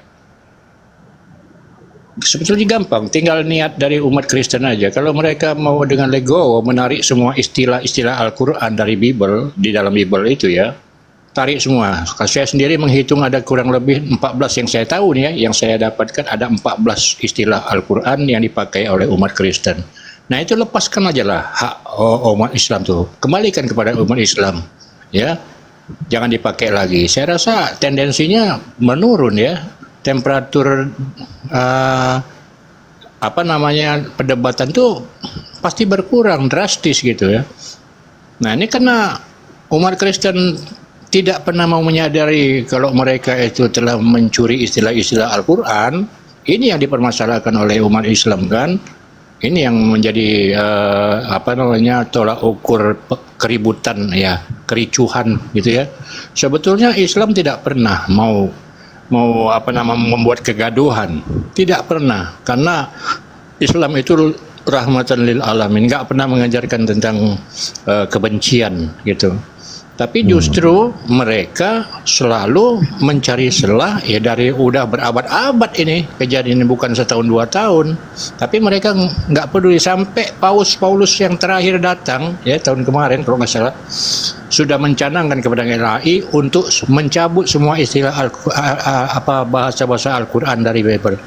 Sebetulnya gampang, tinggal niat dari umat Kristen aja. Kalau mereka mau dengan legowo menarik semua istilah-istilah Al-Quran dari Bible, di dalam Bible itu ya, tarik semua. Saya sendiri menghitung ada kurang lebih 14 yang saya tahu nih ya, yang saya dapatkan ada 14 istilah Al-Quran yang dipakai oleh umat Kristen. Nah itu lepaskan aja lah hak umat Islam tuh, kembalikan kepada umat Islam, ya, jangan dipakai lagi. Saya rasa tendensinya menurun ya, temperatur perdebatan tuh pasti berkurang drastis gitu ya. Nah ini karena umat Kristen tidak pernah mau menyadari kalau mereka itu telah mencuri istilah-istilah Al-Quran. Ini yang dipermasalahkan oleh umat Islam kan. Ini yang menjadi tolak ukur keributan ya, kericuhan gitu ya. Sebetulnya Islam tidak pernah mau membuat kegaduhan, tidak pernah, karena Islam itu rahmatan lil alamin, nggak pernah mengajarkan tentang kebencian gitu. Tapi justru mereka selalu mencari celah ya, dari udah berabad-abad ini kejadian ini, bukan setahun 2 tahun. Tapi mereka nggak peduli sampai Paulus yang terakhir datang ya tahun kemarin kalau nggak salah, sudah mencanangkan kepada LHI untuk mencabut semua istilah bahasa-bahasa Al-Quran dari Bible.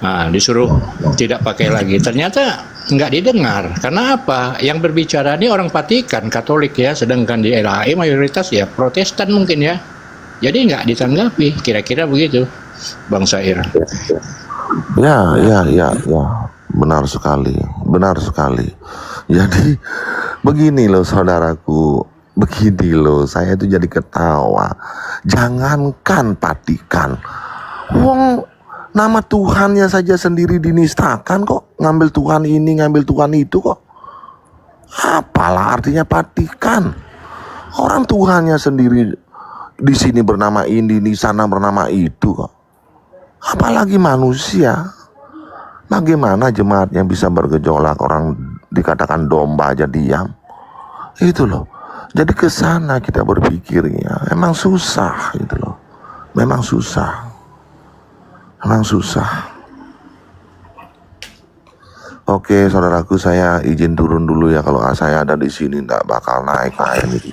Nah, disuruh tidak pakai lagi. Ternyata nggak didengar. Karena apa? Yang berbicara ini orang Vatikan, Katolik ya, sedangkan di LHI mayoritas ya Protestan mungkin ya. Jadi nggak ditanggapi. Kira-kira begitu, Bang Sair. Ya, benar sekali, benar sekali. Jadi begini loh saudaraku, begini loh, saya tuh jadi ketawa. Jangankan Vatikan, wong nama Tuhannya saja sendiri dinistakan kok, ngambil Tuhan ini, ngambil Tuhan itu kok. Apalah artinya Vatikan? Orang Tuhannya sendiri di sini bernama ini, di sana bernama itu kok. Apalagi manusia. Bagaimana jemaatnya bisa bergejolak, orang dikatakan domba aja diam. Itu loh. Jadi ke sana kita berpikirnya, emang susah gitu loh. Memang susah. Memang susah. Oke, saudaraku, saya izin turun dulu ya. Kalau saya ada di sini nggak bakal naik.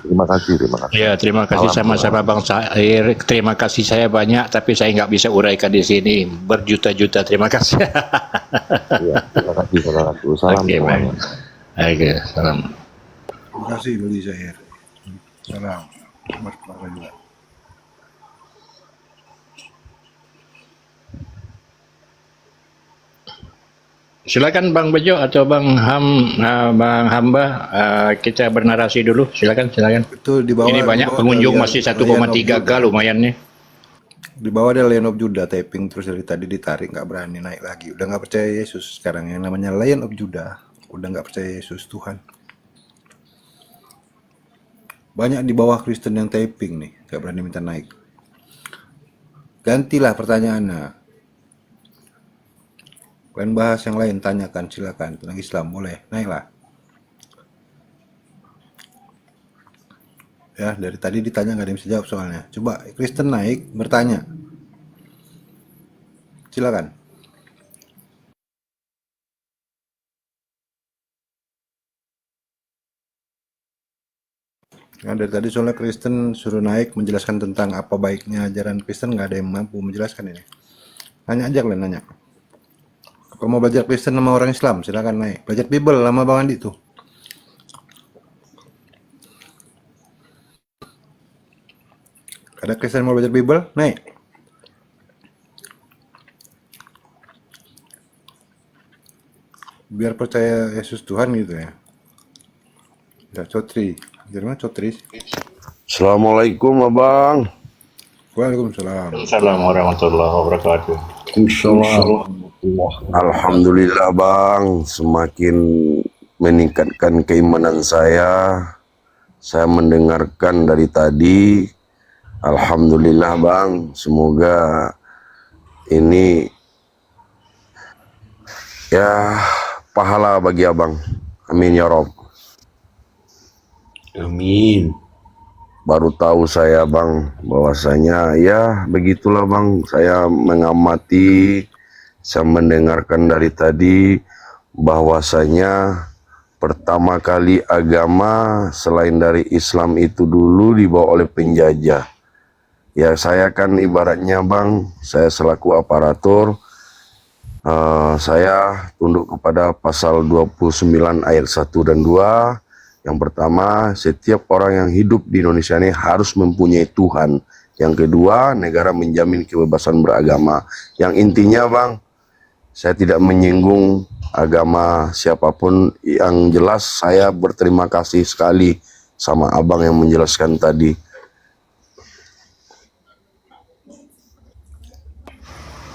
Terima kasih. Ya, terima kasih sama-sama Bang Sair. Terima kasih saya banyak, tapi saya nggak bisa uraikan di sini. Berjuta-juta terima kasih. Ya, terima kasih saudaraku. Salam Oke, semuanya. Oke, salam. Terima kasih Beli Zahir. Salam. Berkembang juga. Silakan Bang Bejo atau Bang Hamba, kita bernarasi dulu. Silakan. Betul, di bawah. Ini banyak pengunjung, masih 1,3K, lumayan nih. Di bawah ada Lion of Judah taping terus dari tadi ditarik, nggak berani naik lagi. Udah nggak percaya Yesus sekarang, yang namanya Lion of Judah. Udah nggak percaya Yesus Tuhan. Banyak di bawah Kristen yang taping nih, nggak berani minta naik. Gantilah pertanyaannya. Kalian bahas yang lain, tanyakan, silakan tentang Islam, boleh, naiklah. Ya, dari tadi ditanya nggak ada yang bisa jawab soalnya. Coba Kristen naik, bertanya. Silakan. Nah, dari tadi soalnya Kristen suruh naik menjelaskan tentang apa baiknya ajaran Kristen, nggak ada yang mampu menjelaskan ini. Nanya aja kalian, nanya. Kalau mau belajar Kristen sama orang Islam, silakan naik. Belajar Bible sama Bang Andi tuh. Ada Kristen mau belajar Bible, naik. Biar percaya Yesus Tuhan gitu ya. Ya, Cotri. Gimana Cotri? Assalamualaikum abang. Waalaikumsalam. Assalamualaikum warahmatullahi wabarakatuh. Alhamdulillah bang, semakin meningkatkan keimanan saya. Saya mendengarkan dari tadi. Alhamdulillah bang, semoga ini ya pahala bagi abang. Amin ya Rob. Amin. Baru tahu saya bang, bahwasanya ya begitulah bang, saya mengamati, saya mendengarkan dari tadi bahwasanya pertama kali agama selain dari Islam itu dulu dibawa oleh penjajah. Ya saya kan ibaratnya Bang, saya selaku aparatur, saya tunduk kepada pasal 29 ayat 1 dan 2. Yang pertama, setiap orang yang hidup di Indonesia ini harus mempunyai Tuhan. Yang kedua, negara menjamin kebebasan beragama. Yang intinya Bang, saya tidak menyinggung agama siapapun. Yang jelas saya berterima kasih sekali sama Abang yang menjelaskan tadi.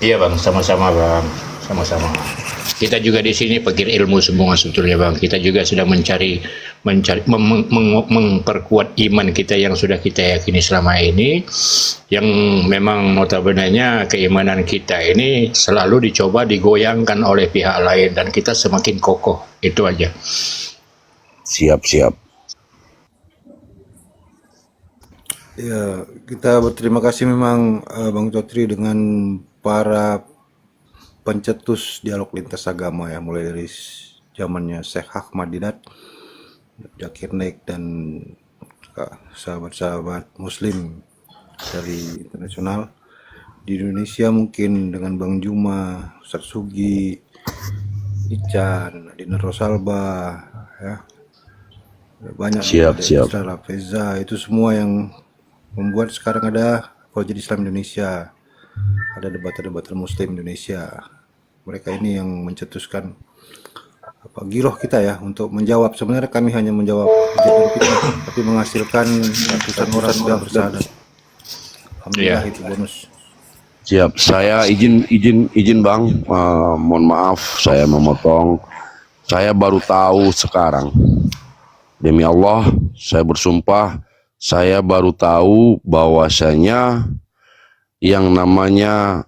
Iya Bang, sama-sama Bang, sama-sama. Kita juga di sini pekir ilmu semua sebetulnya Bang. Kita juga sedang memperkuat iman kita yang sudah kita yakini selama ini, yang memang notabene keimanan kita ini selalu dicoba digoyangkan oleh pihak lain dan kita semakin kokoh. Itu aja. Siap-siap. Ya, kita berterima kasih memang Bang Cotri dengan para pencetus dialog lintas agama ya, mulai dari zamannya Syekh Ahmad Didat, Zakir Naik, dan sahabat-sahabat muslim dari internasional di Indonesia, mungkin dengan Bang Juma, Ustaz Sugi, Ican, Dina Rosalba, ya banyak Siap. Ustaz Feza, itu semua yang membuat sekarang ada Project Islam Indonesia, ada debat-debat muslim Indonesia. Mereka ini yang mencetuskan giroh kita ya untuk menjawab. Sebenarnya kami hanya menjawab kejadian kita, tapi menghasilkan ratusan orang sudah bersahadat. Alhamdulillah, itu bonus. Siap, saya izin Bang, mohon maaf saya memotong. Saya baru tahu sekarang. Demi Allah, saya bersumpah, saya baru tahu bahwasanya yang namanya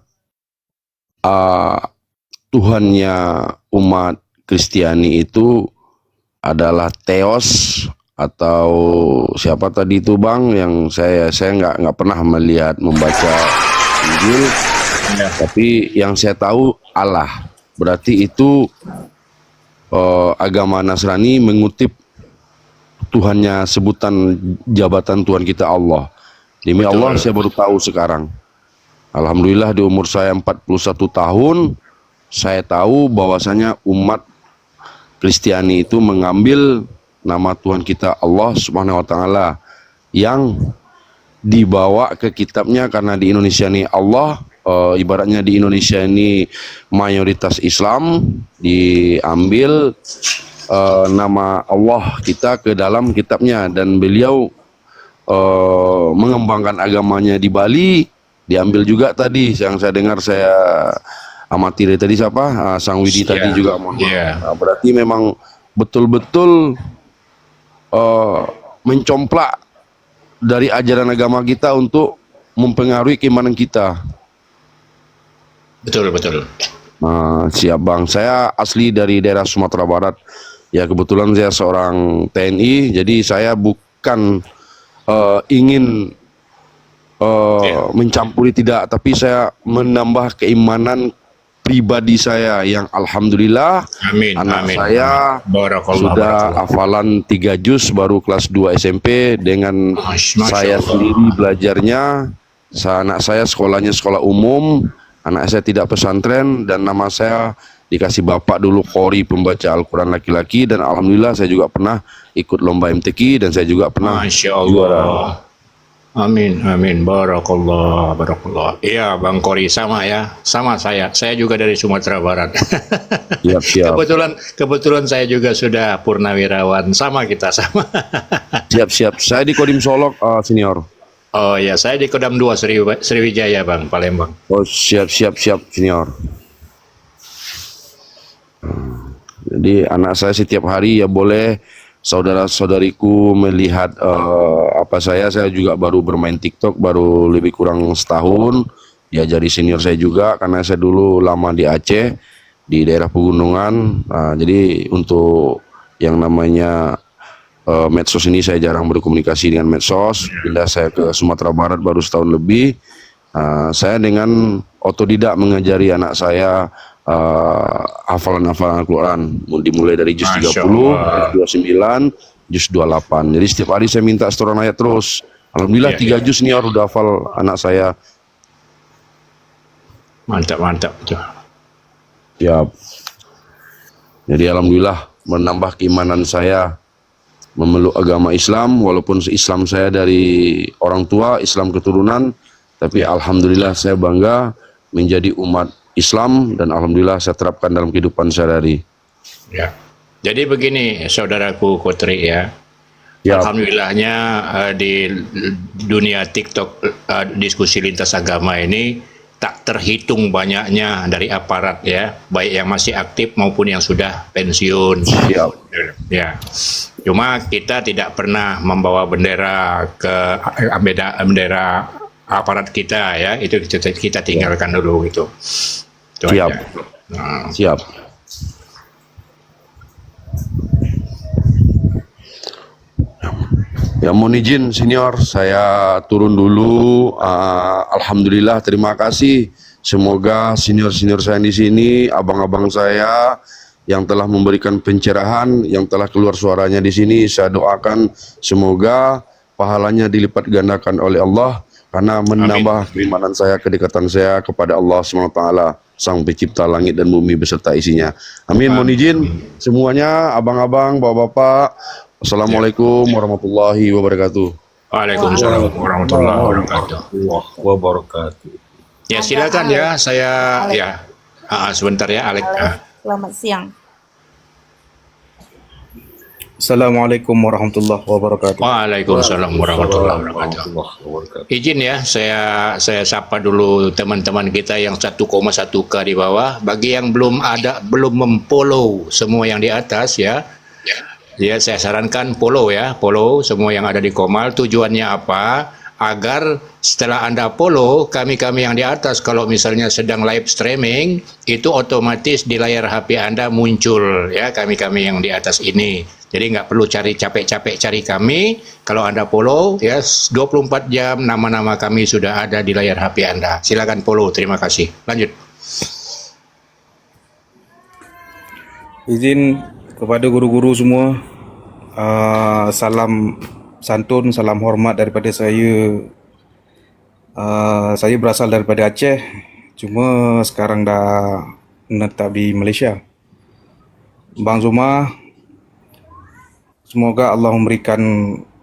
Tuhannya umat Kristiani itu adalah Theos, atau siapa tadi itu Bang, yang saya nggak pernah membaca Injil, tapi yang saya tahu Allah. Berarti itu agama Nasrani mengutip Tuhannya, sebutan jabatan Tuhan kita Allah. Demi Allah saya baru tahu sekarang. Alhamdulillah di umur saya 41 tahun, saya tahu bahwasanya umat Kristiani itu mengambil nama Tuhan kita Allah Subhanahu wa taala yang dibawa ke kitabnya, karena di Indonesia ini Allah, ibaratnya di Indonesia ini mayoritas Islam, diambil nama Allah kita ke dalam kitabnya, dan beliau mengembangkan agamanya di Bali. Diambil juga tadi yang saya dengar, saya amati dari tadi siapa, Sang Widi tadi juga. Nah, berarti memang betul-betul mencomplak dari ajaran agama kita untuk mempengaruhi keimanan kita. Betul. Siap Bang, saya asli dari daerah Sumatera Barat. Ya kebetulan saya seorang TNI, jadi saya bukan ingin mencampuri, tidak, tapi saya menambah keimanan pribadi saya yang alhamdulillah anak saya sudah hafalan 3 juz baru kelas 2 SMP dengan saya sendiri belajarnya. Anak saya sekolahnya sekolah umum, anak saya tidak pesantren, dan nama saya dikasih bapak dulu qori, pembaca Al-Quran laki-laki, dan alhamdulillah saya juga pernah ikut lomba MTQ, dan saya juga pernah juara. Amin, barakallah. Iya Bang Qori, sama ya, sama saya juga dari Sumatera Barat. Siap. Kebetulan saya juga sudah purnawirawan, sama kita. Siap, saya di Kodim Solok, senior. Oh ya, saya di Kodam 2 Sriwijaya Bang, Palembang. Oh siap senior. Jadi anak saya setiap hari ya boleh saudara-saudariku melihat apa saya juga baru bermain TikTok baru lebih kurang setahun, diajari senior saya juga karena saya dulu lama di Aceh di daerah pegunungan. Jadi untuk yang namanya medsos ini saya jarang berkomunikasi dengan medsos. Pindah saya ke Sumatera Barat baru setahun lebih. Saya dengan otodidak mengajari anak saya hafalan-hafalan Al-Quran, dimulai dari juz Masya 30, Allah. juz 29, juz 28. Jadi setiap hari saya minta setoran ayat terus. Alhamdulillah Iya, 3 juz nih udah hafal anak saya. Mantap, mantap. Tuh. Siap. Jadi alhamdulillah menambah keimanan saya memeluk agama Islam, walaupun Islam saya dari orang tua, Islam keturunan, tapi alhamdulillah saya bangga menjadi umat Islam dan alhamdulillah saya terapkan dalam kehidupan sehari-hari. Ya. Jadi begini, saudaraku Kotri ya. Ya. Alhamdulillahnya di dunia TikTok diskusi lintas agama ini tak terhitung banyaknya dari aparat ya, baik yang masih aktif maupun yang sudah pensiun. Siap. Ya. Cuma kita tidak pernah membawa bendera ke bendera aparat kita ya, itu kita tinggalkan dulu gitu. Itu Siap. aja. Nah. Siap. Ya mohon izin senior, saya turun dulu. Alhamdulillah, terima kasih. Semoga senior-senior saya di sini, abang-abang saya yang telah memberikan pencerahan, yang telah keluar suaranya di sini, saya doakan semoga pahalanya dilipat gandakan oleh Allah karena menambah keimanan saya, kedekatan saya kepada Allah SWT, Sang Pencipta langit dan bumi beserta isinya. Amin. Mohon izin semuanya, abang-abang, bapak-bapak. Assalamualaikum warahmatullahi wabarakatuh. Waalaikumsalam warahmatullahi wabarakatuh. Ya silakan ya, saya ya sebentar ya Alek. Selamat siang. Assalamualaikum warahmatullahi wabarakatuh. Waalaikumsalam warahmatullahi wabarakatuh. Izin ya, saya sapa dulu teman-teman kita yang 1,1K di bawah. Bagi yang belum memfollow semua yang di atas ya. Ya, saya sarankan follow ya, follow semua yang ada di Komal. Tujuannya apa? Agar setelah Anda follow kami-kami yang di atas, kalau misalnya sedang live streaming, itu otomatis di layar HP Anda muncul ya kami-kami yang di atas ini. Jadi nggak perlu cari capek-capek cari kami. Kalau Anda follow ya 24 jam nama-nama kami sudah ada di layar HP Anda. Silakan follow. Terima kasih. Lanjut. Izin kepada guru-guru semua, salam santun, salam hormat daripada saya. Saya berasal daripada Aceh, cuma sekarang dah menetap di Malaysia. Bang Zuma, semoga Allah memberikan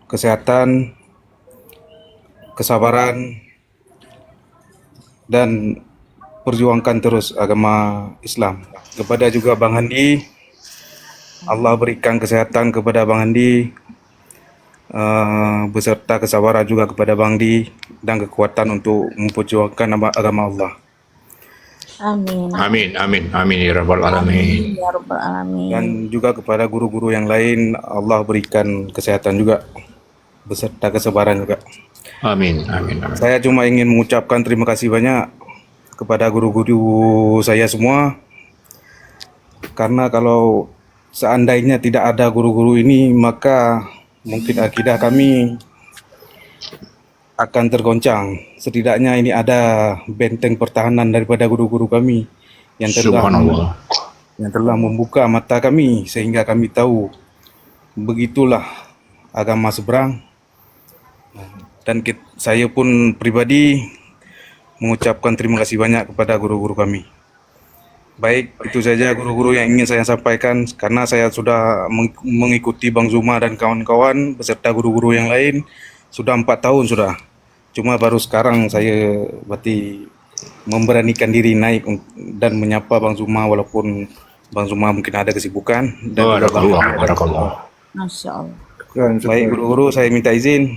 kesehatan, kesabaran, dan perjuangkan terus agama Islam. Kepada juga Bang Handi, Allah berikan kesehatan kepada Bang Handi, beserta kesabaran juga kepada Bang Di dan kekuatan untuk memperjuangkan agama Allah. Amin. Amin, amin, amin ya rabbal alamin. Ya Rabbal Alamin. Dan juga kepada guru-guru yang lain, Allah berikan kesehatan juga beserta kesabaran juga. Amin, amin, amin. Saya cuma ingin mengucapkan terima kasih banyak kepada guru-guru saya semua, karena kalau seandainya tidak ada guru-guru ini, maka mungkin akidah kami akan tergoncang. Setidaknya ini ada benteng pertahanan daripada guru-guru kami yang telah membuka mata kami sehingga kami tahu begitulah agama seberang. Dan saya pun pribadi mengucapkan terima kasih banyak kepada guru-guru kami. Baik, itu saja guru-guru yang ingin saya sampaikan, karena saya sudah mengikuti Bang Zuma dan kawan-kawan beserta guru-guru yang lain sudah 4 tahun sudah. Cuma baru sekarang saya berarti memberanikan diri naik dan menyapa Bang Zuma, walaupun Bang Zuma mungkin ada kesibukan. Dan Barakallah. Masya Allah. Baik guru-guru, saya minta izin.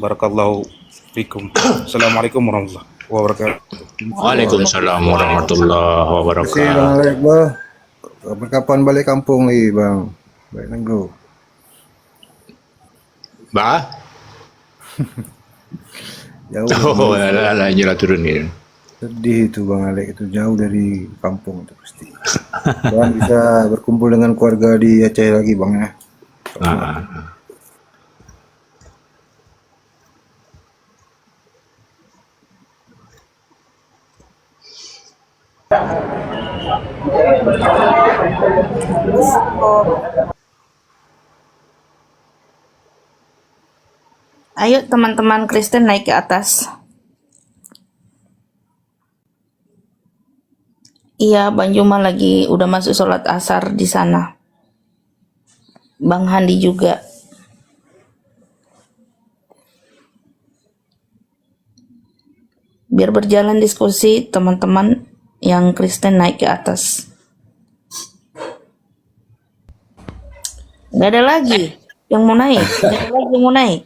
Barakallahu fikum. Assalamualaikum warahmatullahi wabarakatuh. Waalaikumsalam warahmatullahi wabarakatuh. Alek, bah. Kapan balik kampung nih, Bang? Balik Nenggo. Bah? Jauh. Oh, lah jelas turun ni. Sedih itu Bang Alek, itu jauh dari kampung itu pasti. Bang bisa berkumpul dengan keluarga di Aceh lagi, Bang ya. Ayo teman-teman Kristen naik ke atas. Iya, Bang Juma lagi udah masuk sholat asar di sana. Bang Handi juga. Biar berjalan diskusi, teman-teman yang Kristen naik ke atas. Nggak ada lagi yang mau naik. Nggak ada lagi yang mau naik.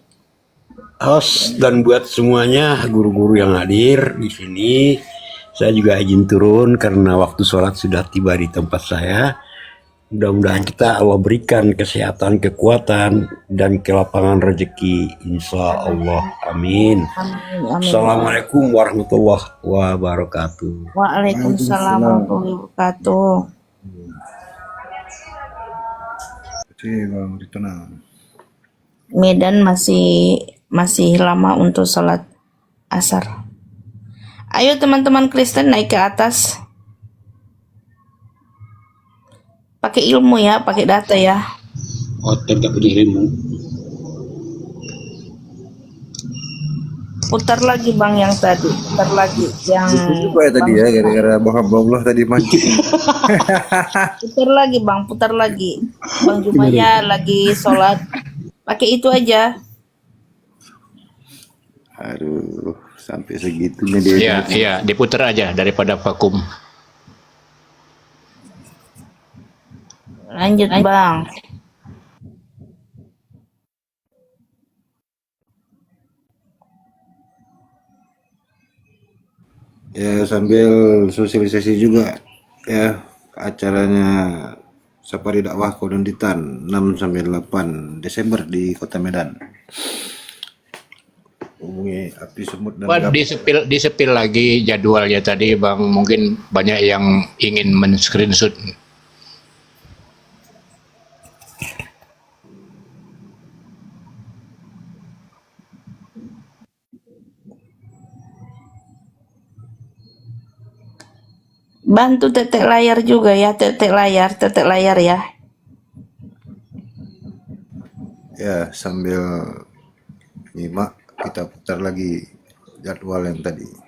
Host dan buat semuanya guru-guru yang hadir di sini, saya juga izin turun karena waktu sholat sudah tiba di tempat saya. Mudah-mudahan kita Allah berikan kesehatan, kekuatan, dan kelapangan rezeki, insya Allah. Amin. Amin. Assalamualaikum warahmatullahi wabarakatuh. Waalaikumsalam warahmatullahi wabarakatuh. Bang tenang. Medan masih lama untuk sholat asar. Ayo teman-teman Kristen naik ke atas. Pakai ilmu ya, pakai data ya. Otak gak punya ilmu. Putar lagi Bang yang tadi, putar lagi yang Itu juga ya tadi ya, gara-gara Bang Allah tadi mancing. putar lagi Bang, putar lagi. Bang Jumanya lagi sholat. Pakai itu aja. Aduh, sampai segitunya dia. Iya, iya, diputar aja daripada vakum. Lanjut Bang. Ya sambil sosialisasi juga ya acaranya Safari Dakwah Kodonditan 6 sampai 8 Desember di Kota Medan. Hubungi Api Semut dan Wah, disepil lagi jadwalnya tadi Bang, mungkin banyak yang ingin men-screenshot. Bantu tetek layar juga ya, tetek layar ya. ya sambil nyimak kita putar lagi jadwal yang tadi.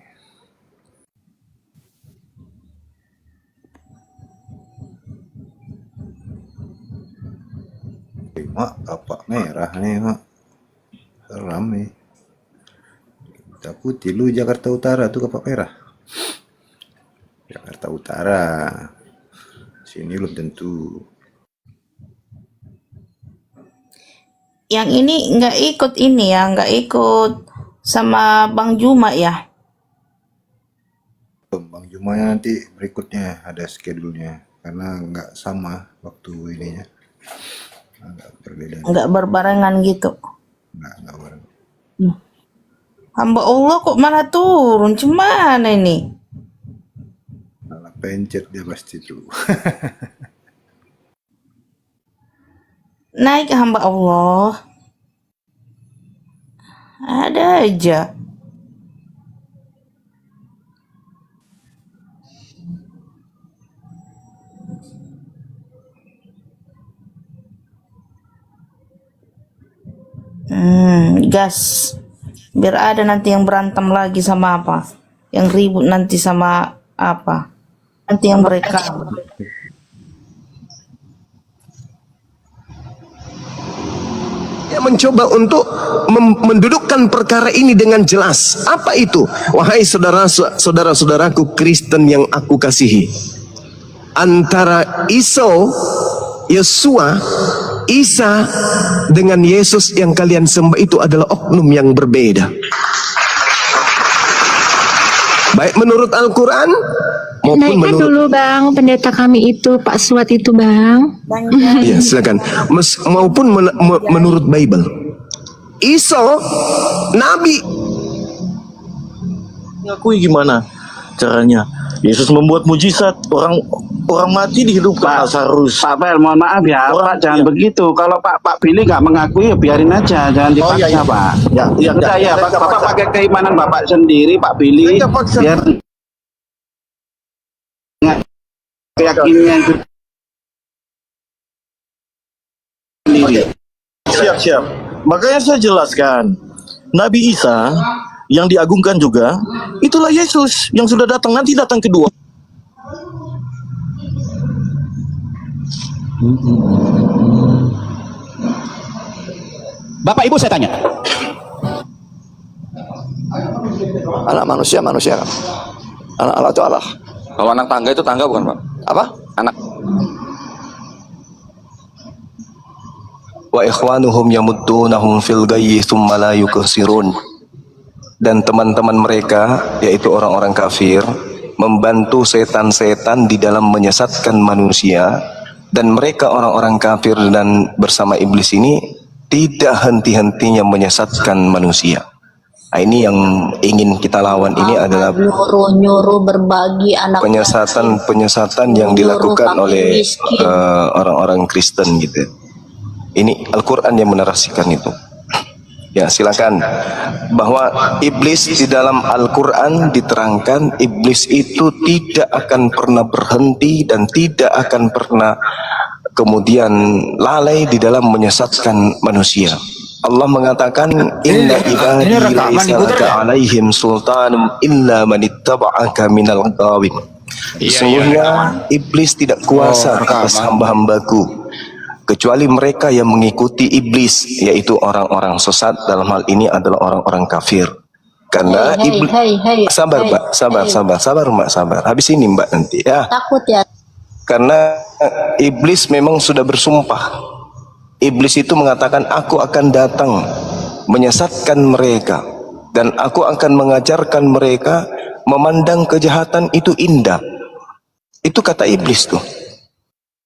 Mak, kapak merah nih mak, seram nih. Kita putih lu Jakarta Utara tuh kapak merah. Jakarta Utara, sini belum tentu. Yang ini nggak ikut ini ya, nggak ikut sama Bang Juma ya. Bang Jumanya nanti berikutnya ada schedule-nya karena nggak sama waktu ininya, agak berbeda. Nggak berbarengan gitu. Nggak bareng. Hamba Allah kok malah turun, cuman ini. Malah pencet dia pasti tuh. Naik hamba Allah. Ada aja. Gas. Biar ada nanti yang berantem lagi sama apa? Yang ribut nanti sama apa? Nanti yang mereka. Dia mencoba untuk mendudukkan perkara ini dengan jelas. Apa itu? Wahai saudara-saudaraku Kristen yang aku kasihi. Antara Yesua, Isa dengan Yesus yang kalian sembah itu adalah oknum yang berbeda. Baik menurut Al-Quran maupun Naikkan menurut dulu Bang, pendeta kami itu, Pak Suat itu Bang. ya silakan. Maupun menurut Bible. Isa Nabi. Ngakui gimana caranya? Yesus membuat mujizat, orang mati dihidupkan. Lazarus. Pak Pel, mohon maaf ya, Pak jangan begitu. Kalau Pak Billy nggak mengakui ya biarin aja, jangan dipaksa Pak. Bapak pakai keimanan Bapak sendiri, Pak Billy. Biar keyakinannya itu sendiri. Siap. Makanya saya jelaskan, Nabi Isa yang diagungkan juga, itulah Yesus yang sudah datang, nanti datang kedua. Bapak Ibu saya tanya. Anak manusia manusia kan. Anak Allah itu Allah. Kalau anak tangga itu tangga bukan Pak? Apa? Anak. Wa ikhwanuhum yamuddunahum fil ghayyi tsumma la yuqsirun. Dan teman-teman mereka yaitu orang-orang kafir membantu setan-setan di dalam menyesatkan manusia, dan mereka orang-orang kafir dan bersama iblis ini tidak henti-hentinya menyesatkan manusia. Nah, ini yang ingin kita lawan ini adalah nyuruh berbagi anak penyesatan yang dilakukan oleh orang-orang Kristen gitu. Ini Al-Quran yang menarasikan itu. Ya, silakan. Bahwa iblis di dalam Al-Quran diterangkan, iblis itu tidak akan pernah berhenti dan tidak akan pernah kemudian lalai di dalam menyesatkan manusia. Allah mengatakan, inna ibadi laisa laka alaihim sultanun illa man ittaba'aka minal ghawin. Sesungguhnya iblis tidak kuasa atas hamba-hambaku kecuali mereka yang mengikuti iblis, yaitu orang-orang sesat. Dalam hal ini adalah orang-orang kafir. Karena iblis, sabar Mbak, sabar Mbak, sabar. Habis ini Mbak nanti ya. Takut ya. Karena iblis memang sudah bersumpah. Iblis itu mengatakan, aku akan datang menyesatkan mereka dan aku akan mengajarkan mereka memandang kejahatan itu indah. Itu kata iblis tuh.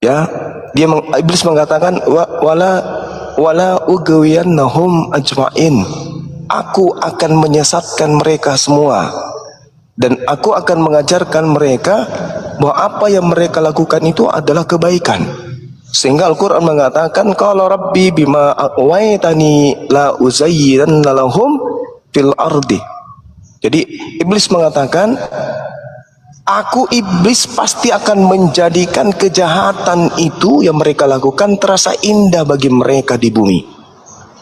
Ya, iblis mengatakan wala ugwiyannahum ajma'in. Aku akan menyesatkan mereka semua dan aku akan mengajarkan mereka bahwa apa yang mereka lakukan itu adalah kebaikan. Sehingga Al-Quran mengatakan, qala rabbi bima aghwaytani la uzayyinanna lahum fil ardi. Jadi iblis mengatakan, aku iblis pasti akan menjadikan kejahatan itu yang mereka lakukan terasa indah bagi mereka di bumi.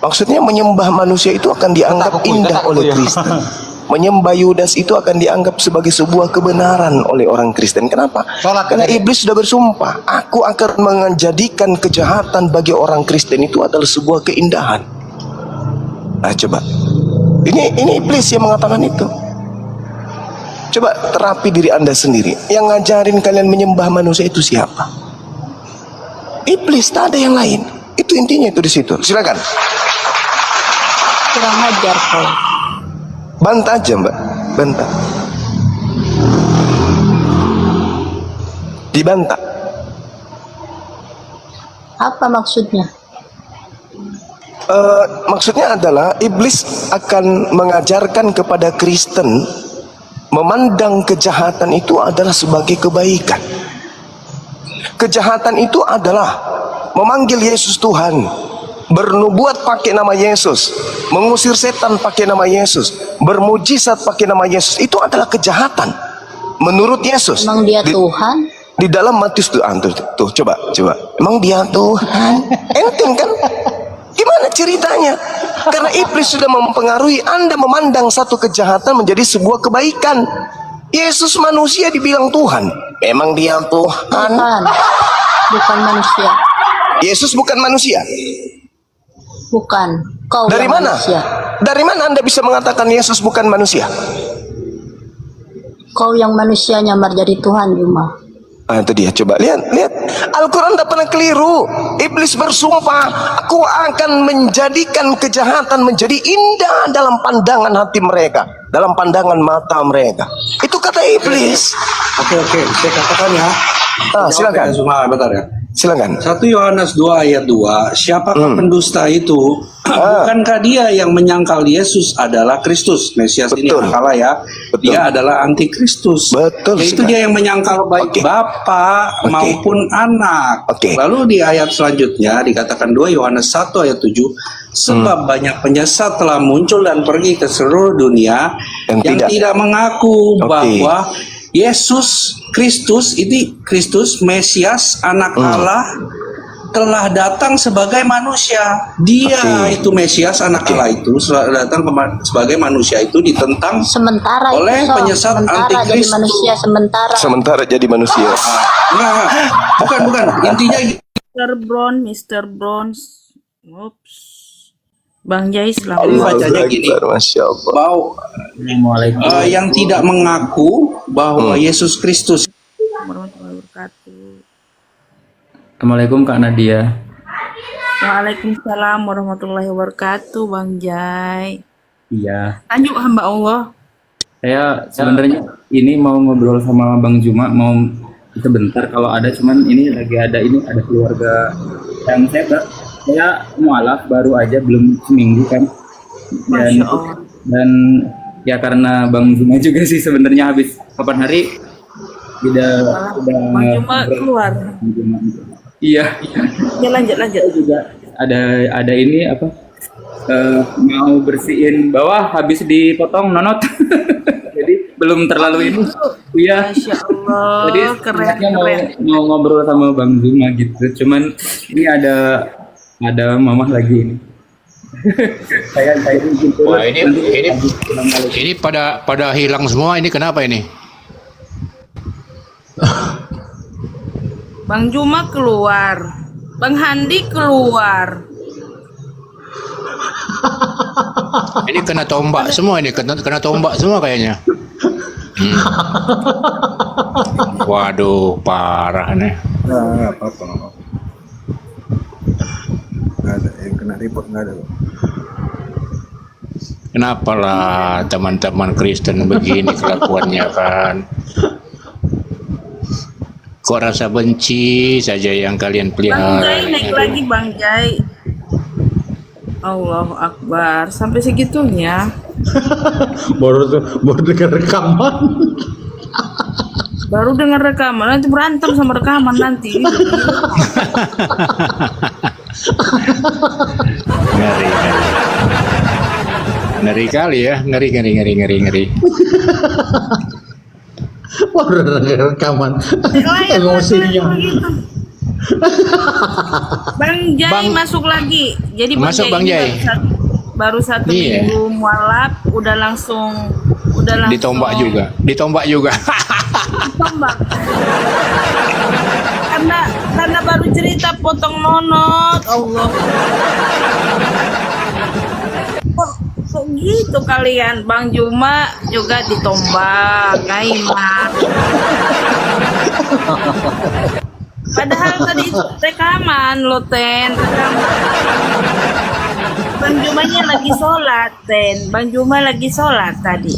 Maksudnya menyembah manusia itu akan dianggap indah oleh Kristen. Menyembah Yudas itu akan dianggap sebagai sebuah kebenaran oleh orang Kristen. Kenapa? Karena iblis sudah bersumpah, aku akan menjadikan kejahatan bagi orang Kristen itu adalah sebuah keindahan. Nah coba, ini iblis yang mengatakan itu. Coba terapi diri Anda sendiri. Yang ngajarin kalian menyembah manusia itu siapa? Iblis, tak ada yang lain. Itu intinya itu di situ. Silakan. Kurang ajar kau. Bantah aja Mbak, bantah. Dibantah. Apa maksudnya? Maksudnya adalah iblis akan mengajarkan kepada Kristen memandang kejahatan itu adalah sebagai kebaikan. Kejahatan itu adalah memanggil Yesus Tuhan, bernubuat pakai nama Yesus, mengusir setan pakai nama Yesus, bermujizat pakai nama Yesus. Itu adalah kejahatan menurut Yesus. Emang dia Tuhan? Di dalam Matius tuh, coba. Emang dia Tuhan? Enteng kan? Gimana ceritanya? Karena iblis sudah mempengaruhi Anda memandang satu kejahatan menjadi sebuah kebaikan. Yesus manusia dibilang Tuhan. Memang dia Tuhan? Bukan manusia. Yesus bukan manusia. Bukan. Kau dari mana? Manusia. Dari mana Anda bisa mengatakan Yesus bukan manusia? Kau yang manusia nyamar jadi Tuhan cuma. Ah, itu dia. Coba lihat. Al-Quran tidak pernah keliru. Iblis bersumpah, aku akan menjadikan kejahatan menjadi indah dalam pandangan hati mereka, dalam pandangan mata mereka. Itu kata iblis. Oke, saya katakan ya. Silakan. Bentar ya. Silakan. 1 Yohanes 2 ayat 2, siapakah pendusta itu? Bukankah dia yang menyangkal Yesus adalah Kristus? Mesias ini salah ya. Dia adalah antikristus. Yaitu dia yang menyangkal baik Bapa maupun anak. Lalu di ayat selanjutnya dikatakan 2 Yohanes 1 ayat 7, sebab banyak penyesat telah muncul dan pergi ke seluruh dunia yang tidak mengaku bahwa Yesus Kristus Mesias anak Allah telah datang sebagai manusia. Dia itu Mesias anak Allah itu datang sebagai manusia itu ditentang Sementara oleh itu, Sob. penyesat Sementara jadi antikristus. manusia sementara. Sementara jadi manusia. Enggak. Bukan. Intinya Mr. Bronze. Ups. Bang Jai selamat. Jadi bacanya gini, Masya Allah. bahwa yang tidak mengaku bahwa Yesus Kristus. Warahmatullahi wabarakatuh. Assalamualaikum Kak Nadia. Waalaikumsalam warahmatullahi wabarakatuh, Bang Jai. Iya. Lanjut hamba Allah. Saya sebenarnya ini mau ngobrol sama Bang Juma, mau sebentar kalau ada, cuman ini lagi ada keluarga yang saya mualaf baru aja, belum seminggu kan. Dan ya karena Bang Juma juga sih sebenarnya habis kapan hari udah Bang Juma keluar. Iya. Ya lanjut. Juga ada ini apa? Mau bersihin bawah habis dipotong nonot. Jadi belum terlalu ini. Iya. Masya Allah. Jadi keren. mau ngobrol sama Bang Zuma gitu. Cuman ini ada mamah lagi ini. saya izin turun. Wah, ini pada hilang semua, ini kenapa ini? Bang Juma keluar. Bang Handi keluar. Ini kena tombak semua, ini kena tombak semua kayaknya. Waduh, parah nih. Nggak apa-apa. Nggak ada yang kena report, nggak ada. Kenapa lah teman-teman Kristen begini kelakuannya kan? Kok rasa benci saja yang kalian Bang Jai pelihara? naik lagi Bang Jai. Allahu Akbar. Sampai segitunya. baru dengar rekaman. Baru dengar rekaman, nanti berantem sama rekaman nanti. Ngeri kali ya, ngeri. Baru dengar rekaman. Emosinya. Bang Jai masuk lagi. Jadi Masuk, Bang ini Jai. Baru satu Iya. minggu mualaf udah langsung Ditombak juga. Ditombak. karena baru cerita potong nonot. Allah. Kok gitu kalian? Bang Juma juga ditombak, Kaiman. Padahal tadi rekaman lo Ten, Bang Jumanya lagi sholat Ten, Bang Juma lagi sholat tadi.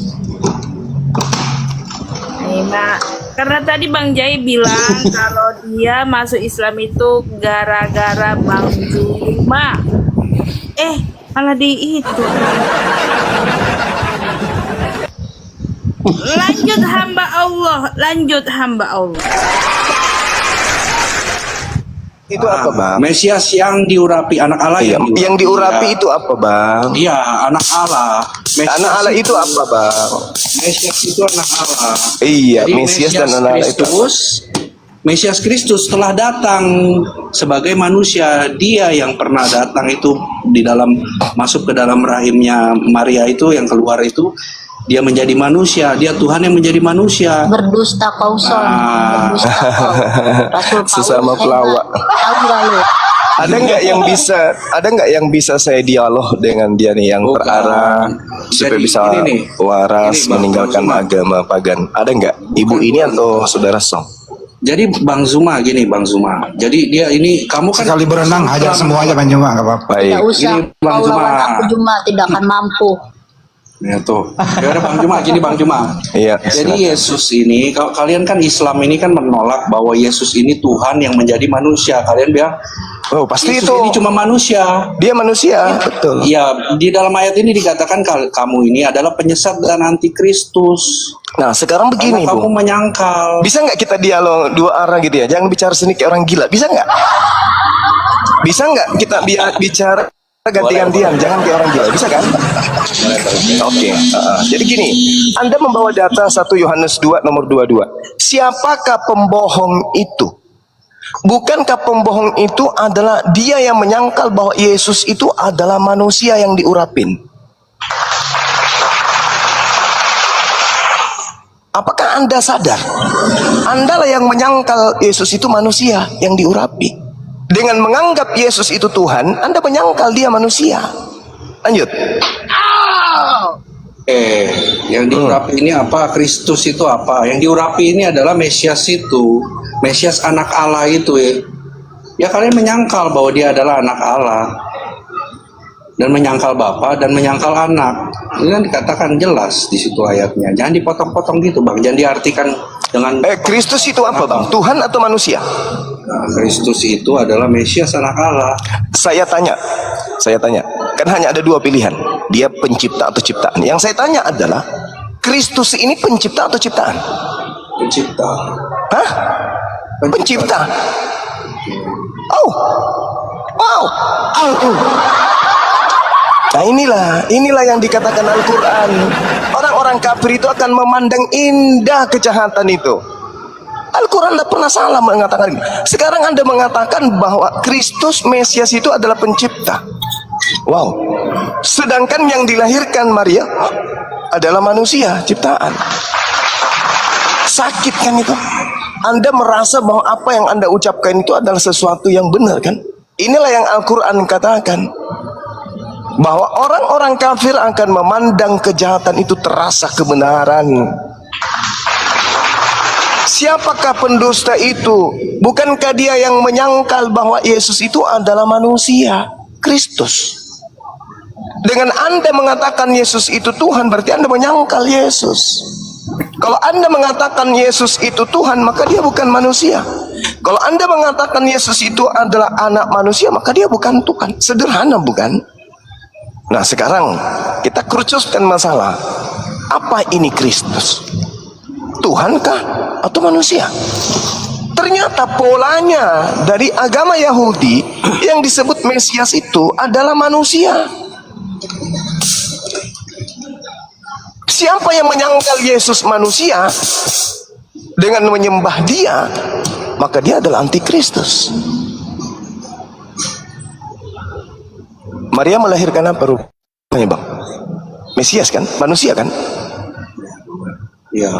Nah, karena tadi Bang Jai bilang kalau dia masuk Islam itu gara-gara Bang Juma. Malah di itu. Lanjut hamba Allah. Itu apa, Bang? Mesias yang diurapi anak Allah. Yang diurapi itu apa, Bang? Iya, anak Allah. Anak Allah itu apa, Bang? Mesias itu anak Allah. Iya, Jadi Mesias dan anak Allah itu. Mesias Kristus telah datang sebagai manusia. Dia yang pernah datang itu masuk ke dalam rahimnya Maria itu, yang keluar itu dia menjadi manusia. Dia Tuhan yang menjadi manusia. Berdusta kau Son. Berdusta kau. Rasul Paulus Sesama pelawak. Tahu nggak lu? Ada nggak yang bisa saya dialog dengan dia nih yang terarah supaya Jadi, bisa ini nih. waras Ini, Bang meninggalkan Zuma. agama pagan? Ada nggak ibu ini atau saudara Song? Jadi Bang Zuma gini, Bang Zuma. Jadi dia ini kamu kan Sekali berenang hajar semuanya Bang Juma, nggak apa-apa. Tidak usah. Ini Bang Kau Zuma. lawan aku Juma tidak akan mampu. Ya tuh. Ya udah Bang Juma, gini Bang Juma. Iya. Jadi Yesus ini, kalau kalian kan Islam ini kan menolak bahwa Yesus ini Tuhan yang menjadi manusia. Kalian bilang, oh pasti Yesus itu ini cuma manusia. Dia manusia, betul. Ya, di dalam ayat ini dikatakan kamu ini adalah penyesat dan antikristus. Nah sekarang begini, Karena kamu Bu. menyangkal. Bisa nggak kita dialog dua arah gitu ya? Jangan bicara sini kayak orang gila. Bisa nggak? Bisa nggak kita bicara ganti-gantian? Jangan kayak orang gila. Bisa kan? Oke, jadi gini, Anda membawa data 1 Yohanes 2 nomor 22. Siapakah pembohong itu? Bukankah pembohong itu adalah dia yang menyangkal bahwa Yesus itu adalah manusia yang diurapin? Apakah Anda sadar? Anda lah yang menyangkal Yesus itu manusia yang diurapi. Dengan menganggap Yesus itu Tuhan, Anda menyangkal dia manusia. Lanjut. Yang diurapi ini apa? Kristus itu apa? Yang diurapi ini adalah Mesias itu. Mesias anak Allah itu ya. Ya kalian menyangkal bahwa dia adalah anak Allah. Dan menyangkal Bapa dan menyangkal anak. Ini kan dikatakan jelas di situ ayatnya. Jangan dipotong-potong gitu, Bang. Jangan diartikan dengan Kristus itu apa, Bang? Tuhan atau manusia? Nah, Kristus itu adalah Mesias anak Allah. Saya tanya, kan hanya ada dua pilihan, dia pencipta atau ciptaan. Yang saya tanya adalah, Kristus ini pencipta atau ciptaan? Pencipta. Hah? Pencipta. Oh, wow. Nah inilah yang dikatakan Al-Quran. Orang-orang kafir itu akan memandang indah kejahatan itu. Al-Quran tidak pernah salah mengatakan ini. Sekarang Anda mengatakan bahwa Kristus Mesias itu adalah pencipta. Wow. Sedangkan yang dilahirkan Maria adalah manusia ciptaan. Sakit kan itu? Anda merasa bahwa apa yang Anda ucapkan itu adalah sesuatu yang benar kan? Inilah yang Al-Quran katakan, bahwa orang-orang kafir akan memandang kejahatan itu terasa kebenaran. Siapakah pendusta itu? Bukankah dia yang menyangkal bahwa Yesus itu adalah manusia, Kristus? Dengan Anda mengatakan Yesus itu Tuhan, berarti Anda menyangkal Yesus. Kalau Anda mengatakan Yesus itu Tuhan, maka dia bukan manusia. Kalau Anda mengatakan Yesus itu adalah anak manusia, maka dia bukan Tuhan. Sederhana bukan? Nah sekarang kita kerucutkan masalah. Apa ini Kristus? Tuhankah atau manusia? Ternyata polanya dari agama Yahudi yang disebut Mesias itu adalah manusia. Siapa yang menyangkal Yesus manusia dengan menyembah dia, maka dia adalah antikristus. Maria melahirkan apa rupanya, Bang? Mesias kan? Manusia kan? Ya.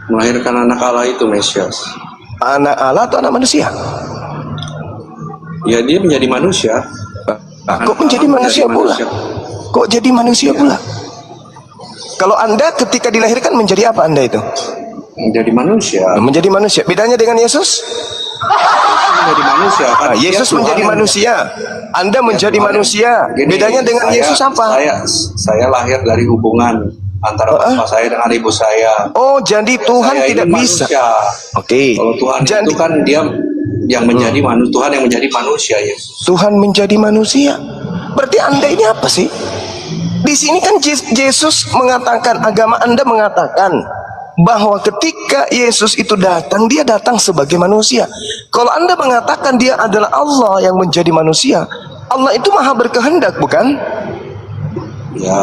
Melahirkan anak Allah itu Mesias. Anak Allah atau anak manusia? Ya dia menjadi manusia. Kok menjadi manusia pula? Kok jadi manusia pula? Kalau Anda ketika dilahirkan menjadi apa Anda itu? Menjadi manusia. Menjadi manusia. Bedanya dengan Yesus? Menjadi manusia. Kan Yesus menjadi manusia. Anda menjadi manusia. Bedanya dengan Yesus apa? Saya lahir dari hubungan antara bapak saya dengan ibu saya. Oh, jadi Tuhan saya tidak bisa. Oke. Kalau Tuhan itu kan dia yang menjadi manusia, Tuhan yang menjadi manusia, Yesus. Tuhan menjadi manusia. Berarti Anda ini apa sih? Di sini kan Yesus mengatakan, agama Anda mengatakan bahwa ketika Yesus itu datang, dia datang sebagai manusia. Kalau Anda mengatakan dia adalah Allah yang menjadi manusia, Allah itu maha berkehendak, bukan? Ya.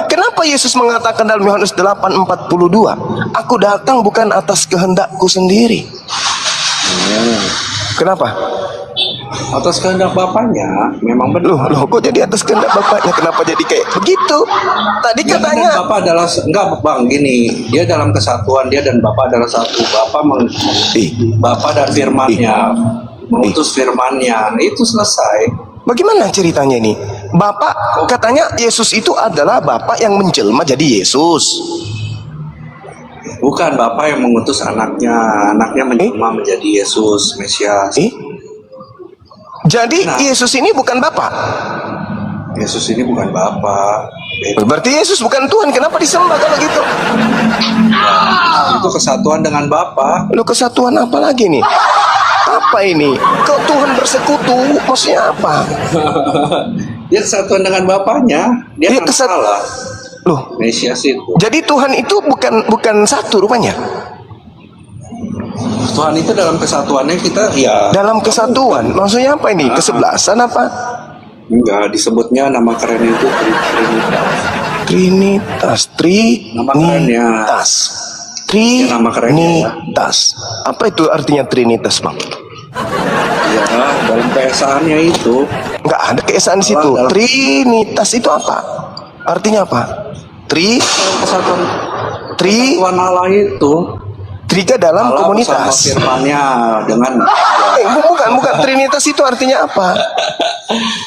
Kenapa Yesus mengatakan dalam Yohanes 8:42, aku datang bukan atas kehendakku sendiri? Kenapa? Atas kehendak Bapaknya, memang benar. Loh, kok jadi atas kehendak Bapaknya? Kenapa jadi kayak begitu? Tadi Ya, katanya Bapak adalah enggak Bang, gini, dia dalam kesatuan, dia dan Bapak adalah satu. Bapak dan firman-Nya, mengutus firman-Nya, itu selesai. Bagaimana ceritanya ini? Bapak katanya Yesus itu adalah Bapak yang menjelma jadi Yesus. Bukan, Bapak yang mengutus anaknya menjelma menjadi Yesus, Mesias. Jadi Yesus ini bukan Bapak. Yesus ini bukan Bapak. Berarti Yesus bukan Tuhan. Kenapa disembah kalau gitu? Itu kesatuan dengan Bapak. Lu kesatuan apa lagi nih? Apa ini? Kok Tuhan bersekutu? Maksudnya apa? Dia kesatuan dengan Bapaknya. Dia kan salah. Loh, Mesias itu. jadi Tuhan itu bukan satu rupanya. Tuhan itu dalam kesatuannya kita ya. Dalam kesatuan, maksudnya apa ini? Kesebelasan apa? Enggak, disebutnya nama kerennya itu Trinitas. Nama kerennya. Ya, nama kerennya ya. Trinitas. Apa itu artinya Trinitas, Bang? Ya, dalam keesaannya itu. Enggak ada keesaan di situ. Dalam- Trinitas itu apa? Artinya apa? Kesatuan Allah itu. Tiga dalam Allah komunitas. bersama firman-Nya dengan Bukan Trinitas itu artinya apa?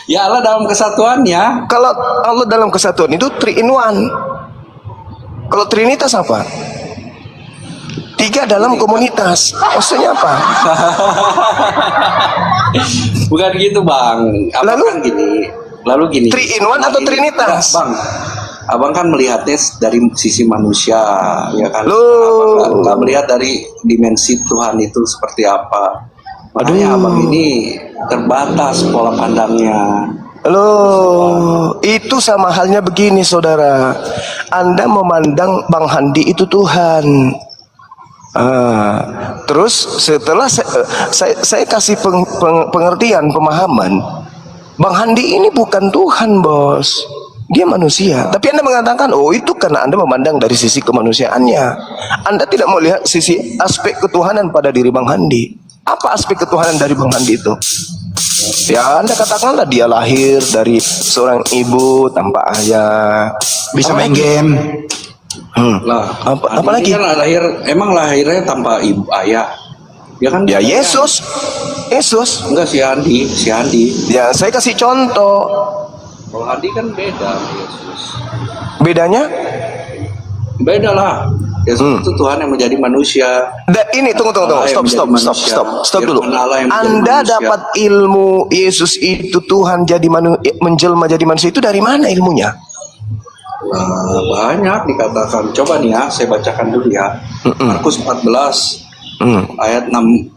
ya Allah dalam kesatuannya. Kalau Allah dalam kesatuan itu 3 in 1. Kalau Trinitas apa? 3 dalam komunitas. Maksudnya apa? Bukan gitu, Bang. Lalu gini. 3 in 1 atau Trinitas? Bang, Abang kan melihatnya dari sisi manusia, ya kan? Loh. Abang nggak melihat dari dimensi Tuhan itu seperti apa. Makanya Abang ini terbatas pola pandangnya. Loh, itu sama halnya begini, saudara. Anda memandang Bang Handi itu Tuhan. Terus setelah saya kasih pengertian, pemahaman, Bang Handi ini bukan Tuhan, bos. Dia manusia. Tapi Anda mengatakan, oh itu karena Anda memandang dari sisi kemanusiaannya. Anda tidak melihat sisi aspek ketuhanan pada diri Bang Handi. Apa aspek ketuhanan dari Bang Handi itu? Ya Anda katakanlah dia lahir dari seorang ibu tanpa ayah. Bisa main game. Lah, apa lagi? Kan lahirnya tanpa ibu ayah. Ya kan? Ya Yesus. Enggak si Andi. Ya saya kasih contoh. Kalau Andi kan beda sama Yesus. Bedanya? Beda lah. Yesus itu Tuhan yang menjadi manusia. Ini tunggu. Stop dulu. Anda dapat ilmu Yesus itu Tuhan menjelma jadi manusia itu dari mana ilmunya? Nah, banyak dikatakan. Coba nih ya, saya bacakan dulu ya. Markus 14 ayat 61.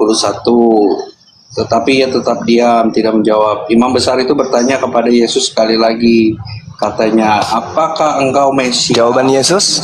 Tetapi ia tetap diam, tidak menjawab. Imam besar itu bertanya kepada Yesus sekali lagi. Katanya, apakah engkau Mesias? Jawaban Yesus,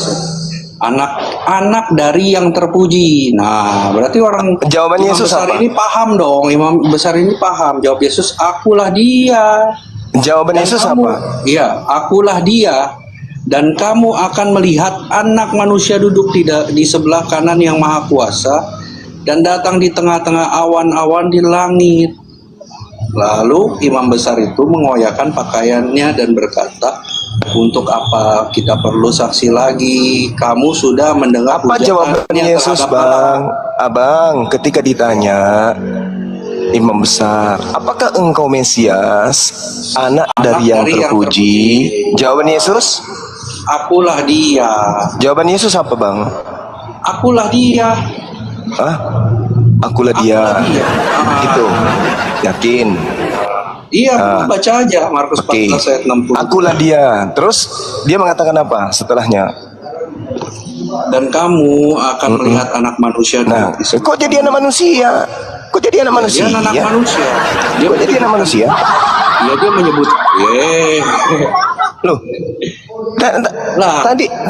anak dari yang terpuji. Nah, berarti jawaban Imam Yesus besar apa? ini paham dong. Imam besar ini paham. Jawab Yesus, akulah dia. Jawaban Yesus apa? Iya, akulah dia. Dan kamu akan melihat anak manusia duduk di sebelah kanan yang maha kuasa dan datang di tengah-tengah awan-awan di langit. Lalu imam besar itu mengoyakkan pakaiannya dan berkata, untuk apa kita perlu saksi lagi? Kamu sudah mendengar Apa jawaban Yesus, Bang? Abang, ketika ditanya imam besar, apakah engkau Mesias, anak dari yang terpuji? Jawaban Yesus, akulah dia. Jawaban Yesus apa, Bang? Akulah dia. Akulah dia. Gitu. Yakin? Iya, baca aja Markus 14 ayat 60. Akulah dia. Terus dia mengatakan apa setelahnya? Dan kamu akan melihat anak manusia. Nah, kok jadi anak manusia? Kok jadi anak manusia? Dia anak manusia. Kok jadi anak manusia? Ya dia menyebut, loh.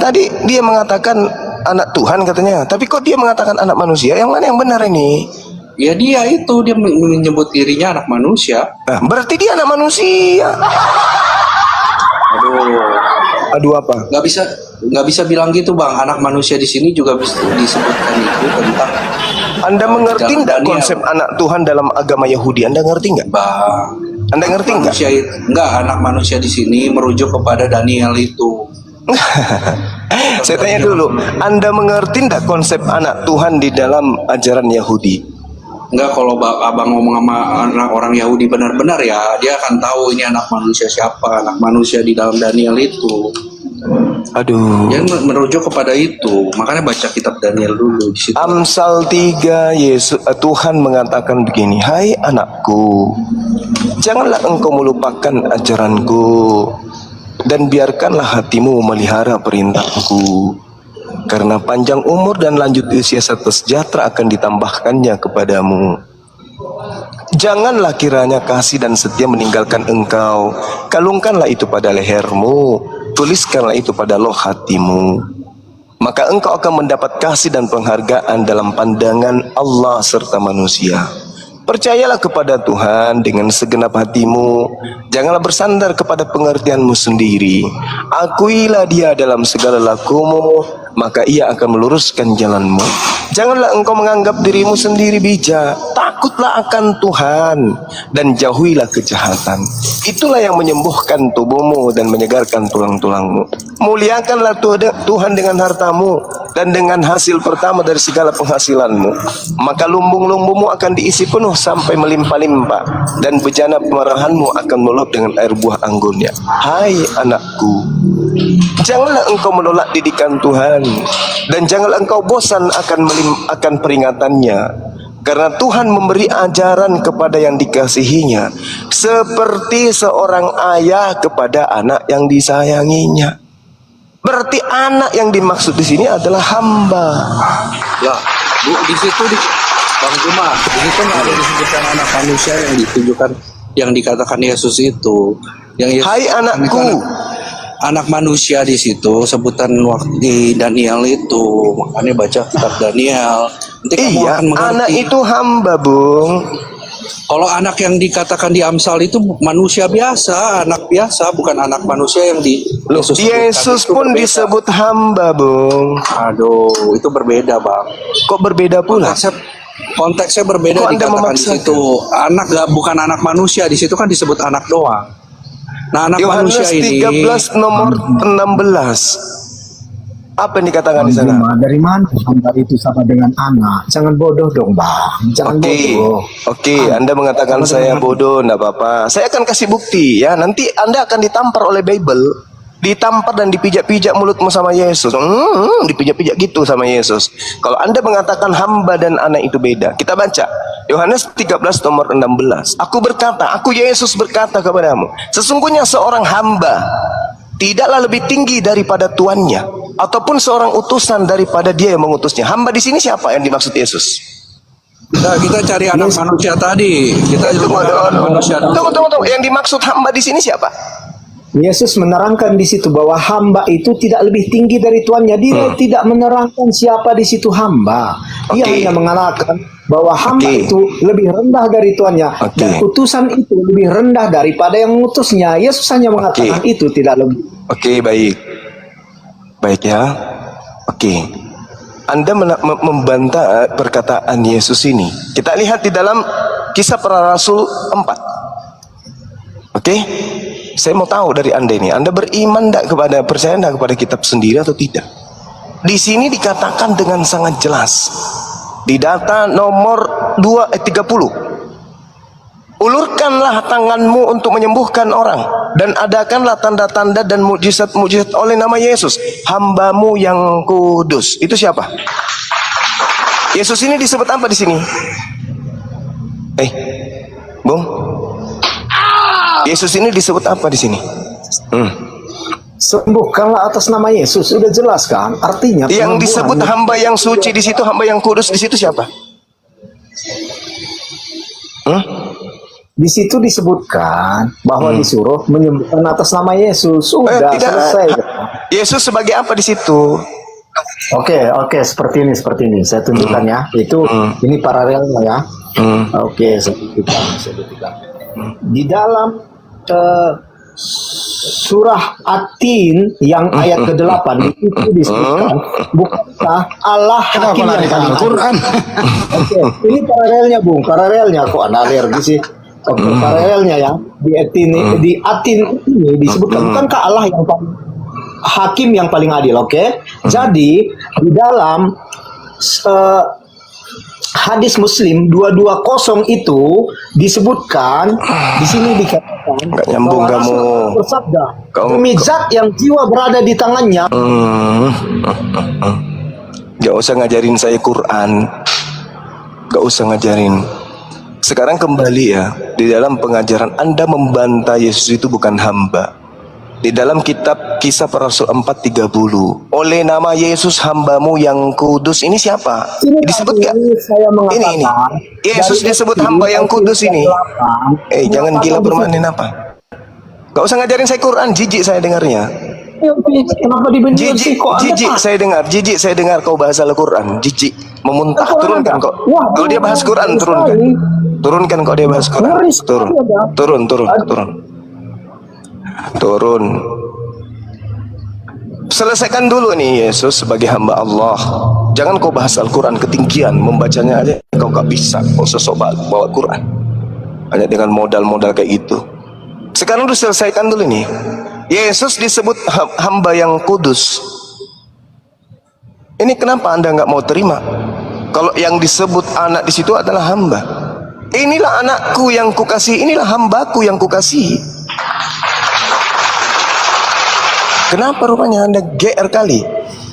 Tadi dia mengatakan anak Tuhan katanya. Tapi kok dia mengatakan anak manusia? Yang mana yang benar ini? Ya dia itu, dia menyebut dirinya anak manusia. Nah, berarti dia anak manusia. Aduh apa? Nggak bisa bilang gitu, Bang. Anak manusia di sini juga bisa disebutkan itu tentang. Anda mengerti nggak konsep anak Tuhan dalam agama Yahudi? Anda ngerti nggak? Bang, Anda ngerti nggak? Nggak, anak manusia di sini merujuk kepada Daniel itu. Saya tanya dulu, Anda mengerti nggak konsep anak Tuhan di dalam ajaran Yahudi? Enggak, kalau abang ngomong sama anak orang Yahudi benar-benar ya, dia akan tahu ini anak manusia siapa, anak manusia di dalam Daniel itu. Aduh. Dia merujuk kepada itu, makanya baca kitab Daniel dulu di situ. Amsal 3, Tuhan mengatakan begini, hai anakku, janganlah engkau melupakan ajaranku, dan biarkanlah hatimu memelihara perintahku. Karena panjang umur dan lanjut usia serta sejahtera akan ditambahkannya kepadamu. Janganlah kiranya kasih dan setia meninggalkan engkau. Kalungkanlah itu pada lehermu, tuliskanlah itu pada loh hatimu. Maka engkau akan mendapat kasih dan penghargaan dalam pandangan Allah serta manusia. Percayalah kepada Tuhan dengan segenap hatimu. Janganlah bersandar kepada pengertianmu sendiri. Akuilah Dia dalam segala lakumu, maka Ia akan meluruskan jalanmu. Janganlah engkau menganggap dirimu sendiri bijak. Takutlah akan Tuhan dan jauhilah kejahatan. Itulah yang menyembuhkan tubuhmu dan menyegarkan tulang-tulangmu. Muliakanlah Tuhan dengan hartamu dan dengan hasil pertama dari segala penghasilanmu. Maka lumbung-lumbungmu akan diisi penuh sampai melimpah-limpah, dan bejana kemarahanmu akan meluap dengan air buah anggurnya. Hai anakku, janganlah engkau menolak didikan Tuhan, dan janganlah engkau bosan akan peringatannya, karena Tuhan memberi ajaran kepada yang dikasihinya, seperti seorang ayah kepada anak yang disayanginya. Berarti anak yang dimaksud di sini adalah hamba. Lah, Bu, di situ Bang Juma, di situ nggak ada disebutkan anak manusia yang ditujukan, yang dikatakan Yesus itu. Yang Yesus, hai anakku, anak manusia di situ sebutan waktu di Daniel itu, makanya baca kitab Daniel. Nanti kamu iya, akan mengerti. anak itu hamba, Bung. Kalau anak yang dikatakan di Amsal itu manusia biasa, anak biasa, bukan anak manusia yang di Yesus pun disebut hamba, Bung. Aduh, itu berbeda, Bang. Kok berbeda pula? Konteksnya berbeda. Kok Anda dikatakan di situ anak bukan anak manusia, di situ kan disebut anak doang. Nah, anak Yohanes manusia ini 13 nomor 16. Apa yang dikatakan di sana? Dari mana hamba itu sama dengan anak? Jangan bodoh dong, Bang. Jangan bodoh. Oke, Anda mengatakan saya bodoh, enggak apa-apa. Saya akan kasih bukti ya. Nanti Anda akan ditampar oleh Bible, ditampar dan dipijak-pijak mulutmu sama Yesus. Dipijak-pijak gitu sama Yesus. Kalau Anda mengatakan hamba dan anak itu beda. Kita baca Yohanes 13 nomor 16. Aku berkata, aku Yesus berkata kepadamu, sesungguhnya seorang hamba tidaklah lebih tinggi daripada tuannya, ataupun seorang utusan daripada dia yang mengutusnya. Hamba di sini siapa yang dimaksud Yesus? Nah, kita cari anak manusia tadi. Kita anak manusia. Tunggu. Yang dimaksud hamba di sini siapa? Yesus menerangkan di situ bahwa hamba itu tidak lebih tinggi dari tuannya. Dia tidak menerangkan siapa di situ hamba. Dia hanya mengatakan bahwa hamba itu lebih rendah dari tuannya, dan utusan itu lebih rendah daripada yang mengutusnya. Yesus hanya mengatakan itu, tidak lebih. Oke, baik ya. Oke. Anda membantah perkataan Yesus ini. Kita lihat di dalam Kisah Para Rasul 4. Oke? Saya mau tahu dari Anda ini, Anda beriman percaya enggak kepada kitab sendiri atau tidak? Di sini dikatakan dengan sangat jelas. Di data nomor 30. Ulurkanlah tanganmu untuk menyembuhkan orang, dan adakanlah tanda-tanda dan mukjizat-mukjizat oleh nama Yesus, hambamu yang kudus. Itu siapa? Yesus ini disebut apa di sini? Bung? Yesus ini disebut apa di sini? Sembuhkanlah atas nama Yesus, sudah jelas kan? Artinya yang disebut hamba yang suci di situ, hamba yang kudus di situ siapa? Di situ disebutkan bahwa disuruh menyembuhkan atas nama Yesus. Sudah selesai. Yesus sebagai apa di situ? Oke, seperti ini. Saya tunjukkan ya. Itu ini paralelnya ya. Oke, saya tunjukkan. Di dalam surah At-Tin yang ayat ke-8 itu disebutkan, bukankah Allah hakim yang paling Quran. Oke, ini paralelnya, Bung. Paralelnya kok Anda alergi sih? Oke, paralelnya ya. Di At-Tin ini disebutkan, bukankah Allah yang paling hakim yang paling adil, oke? Jadi di dalam hadis Muslim 220 itu disebutkan, di sini dikatakan nyambung kamu bersabda, demi zat yang jiwa berada di tangannya. Gak usah ngajarin saya Quran, gak usah ngajarin. Sekarang kembali ya, di dalam pengajaran Anda membantah Yesus itu bukan hamba. Di dalam kitab Kisah Para Rasul 4:30, oleh nama Yesus hambamu yang kudus, ini siapa? Disebut gak? Ini. Yesus disebut hamba yang kudus ini. Jangan gila bermain apa? Gak usah ngajarin saya Quran, jijik saya dengarnya. Kenapa dibenci? Jijik saya dengar kau bahas Al-Quran, jijik, memuntah, turunkan kok. Kalau dia bahas Quran, turunkan. Turunkan kok dia bahas Quran. Turun. Selesaikan dulu nih Yesus sebagai hamba Allah. Jangan kau bahas Al-Quran ketinggian, membacanya aja kau gak bisa. Kau sosok bawa Quran hanya dengan modal-modal kayak gitu. Sekarang udah selesaikan dulu nih. Yesus disebut hamba yang kudus. Ini kenapa Anda nggak mau terima? Kalau yang disebut anak di situ adalah hamba. Inilah anakku yang kukasihi, inilah hambaku yang kukasihi. Kenapa rupanya Anda GR kali?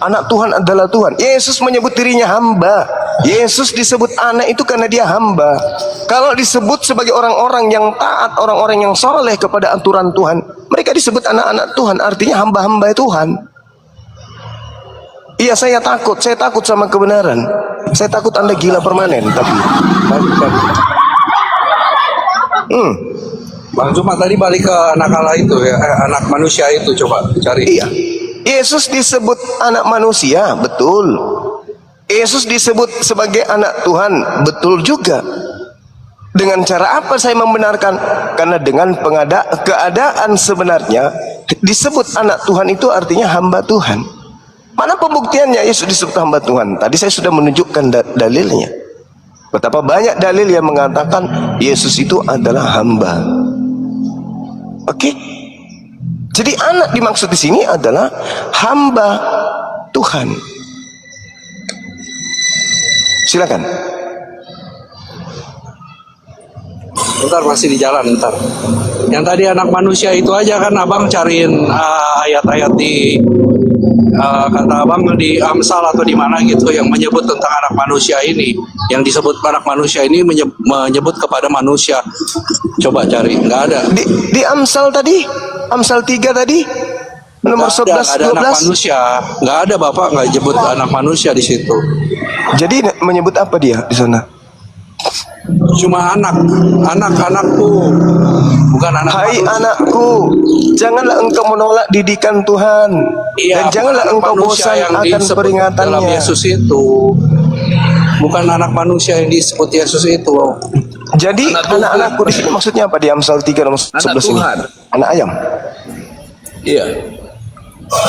Anak Tuhan adalah Tuhan. Yesus menyebut dirinya hamba. Yesus disebut anak itu karena dia hamba. Kalau disebut sebagai orang-orang yang taat, orang-orang yang soleh kepada aturan Tuhan, mereka disebut anak-anak Tuhan, artinya hamba-hamba Tuhan. Iya, saya takut sama kebenaran. Saya takut Anda gila permanen, tapi Bang Juma tadi balik ke anak Allah itu ya, anak manusia itu, coba cari. Iya. Yesus disebut anak manusia, betul. Yesus disebut sebagai anak Tuhan, betul juga. Dengan cara apa saya membenarkan? Karena dengan keadaan sebenarnya disebut anak Tuhan itu artinya hamba Tuhan. Mana pembuktiannya Yesus disebut hamba Tuhan? Tadi saya sudah menunjukkan dalilnya. Betapa banyak dalil yang mengatakan Yesus itu adalah hamba. Oke? Jadi anak dimaksud di sini adalah hamba Tuhan. Silakan. Bentar, masih di jalan, bentar. Yang tadi anak manusia itu aja kan abang cariin ayat-ayat di kata abang di Amsal atau di mana gitu yang menyebut tentang anak manusia ini. Yang disebut anak manusia ini menyebut kepada manusia. Coba cari, nggak ada. Di Amsal tadi, Amsal 3 tadi, nomor 11, 12. Anak manusia, nggak ada bapak nggak nyebut anak manusia di situ. Jadi menyebut apa dia di sana? Cuma anakku, bukan anak. Hai anakku, janganlah engkau menolak didikan Tuhan, iya, dan janganlah engkau bosan akan peringatannya. Dalam Yesus itu, bukan anak manusia yang disebut Yesus itu. Jadi anak-anakku di sini maksudnya apa di Amsal 3 nomor 11 ini? Anak ayam. Iya.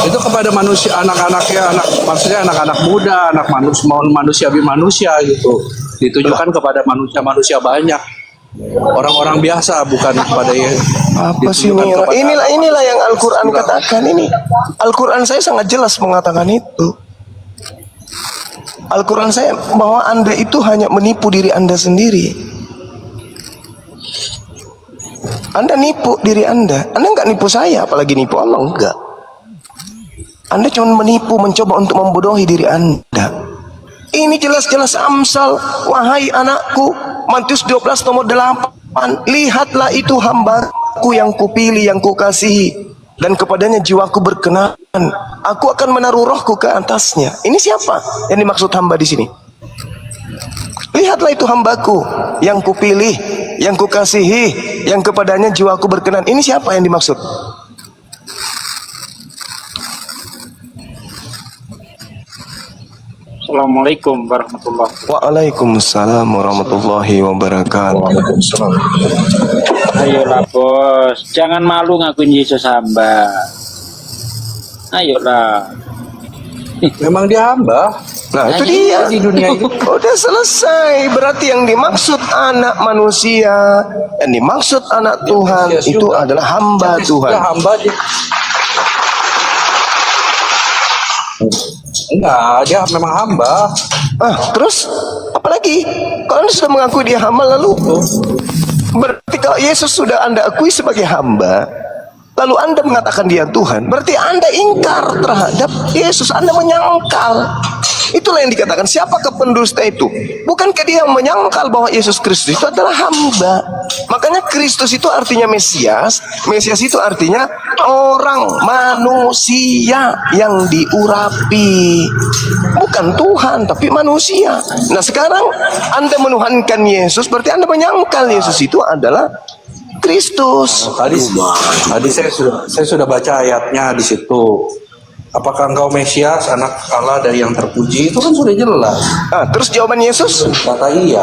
Itu kepada manusia, anak-anaknya, maksudnya anak-anak muda, anak manusia gitu. Ditujukan kepada manusia banyak, orang-orang biasa, bukan kepada apa sih ini? Inilah yang Al-Quran katakan ini. Al-Quran saya sangat jelas mengatakan itu. Al-Quran saya bahwa Anda itu hanya menipu diri Anda sendiri. Anda nipu diri Anda nggak nipu saya, apalagi nipu Allah, enggak. Anda cuma menipu, mencoba untuk membodohi diri Anda. Ini jelas-jelas Amsal. Wahai anakku, Matius 12 nomor 8. Lihatlah itu hambaku yang kupilih, yang kukasihi, dan kepadanya jiwaku berkenan. Aku akan menaruh rohku ke atasnya. Ini siapa yang dimaksud hamba di sini? Lihatlah itu hambaku yang kupilih, yang kukasihi, yang kepadanya jiwaku berkenan. Ini siapa yang dimaksud? Assalamualaikum warahmatullahi wabarakatuh. Waalaikumsalam warahmatullahi wabarakatuh. Waalaikumsalam. Ayolah bos, jangan malu ngakuin Yesus hamba. Ayolah. Memang dia hamba. Nah itu dia di dunia ini. Udah selesai. Berarti yang dimaksud anak manusia, yang dimaksud anak Tuhan itu adalah hamba Tuhan. Hamba dia. Enggak, dia memang hamba. Terus apalagi? Kalau Anda sudah mengakui dia hamba, lalu berarti kalau Yesus sudah Anda akui sebagai hamba, lalu Anda mengatakan dia Tuhan, berarti Anda ingkar terhadap Yesus. Anda menyangkal. Itulah yang dikatakan, siapakah pendusta itu? Bukankah dia yang menyangkal bahwa Yesus Kristus itu adalah hamba? Makanya Kristus itu artinya Mesias. Mesias itu artinya orang manusia yang diurapi. Bukan Tuhan, tapi manusia. Nah sekarang Anda menuhankan Yesus, berarti Anda menyangkal Yesus itu adalah Kristus. Tadi saya sudah baca ayatnya di situ. Apakah engkau Mesias, anak Allah dari yang terpuji? Itu kan sudah jelas. Terus jawaban Yesus? Kata iya.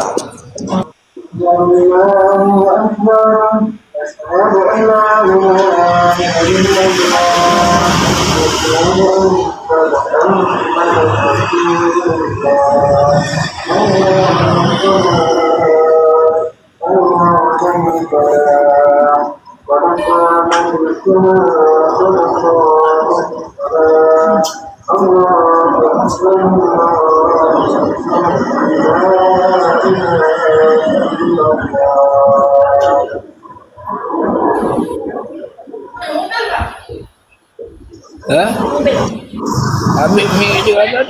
Hah? Ambil mie juga kan?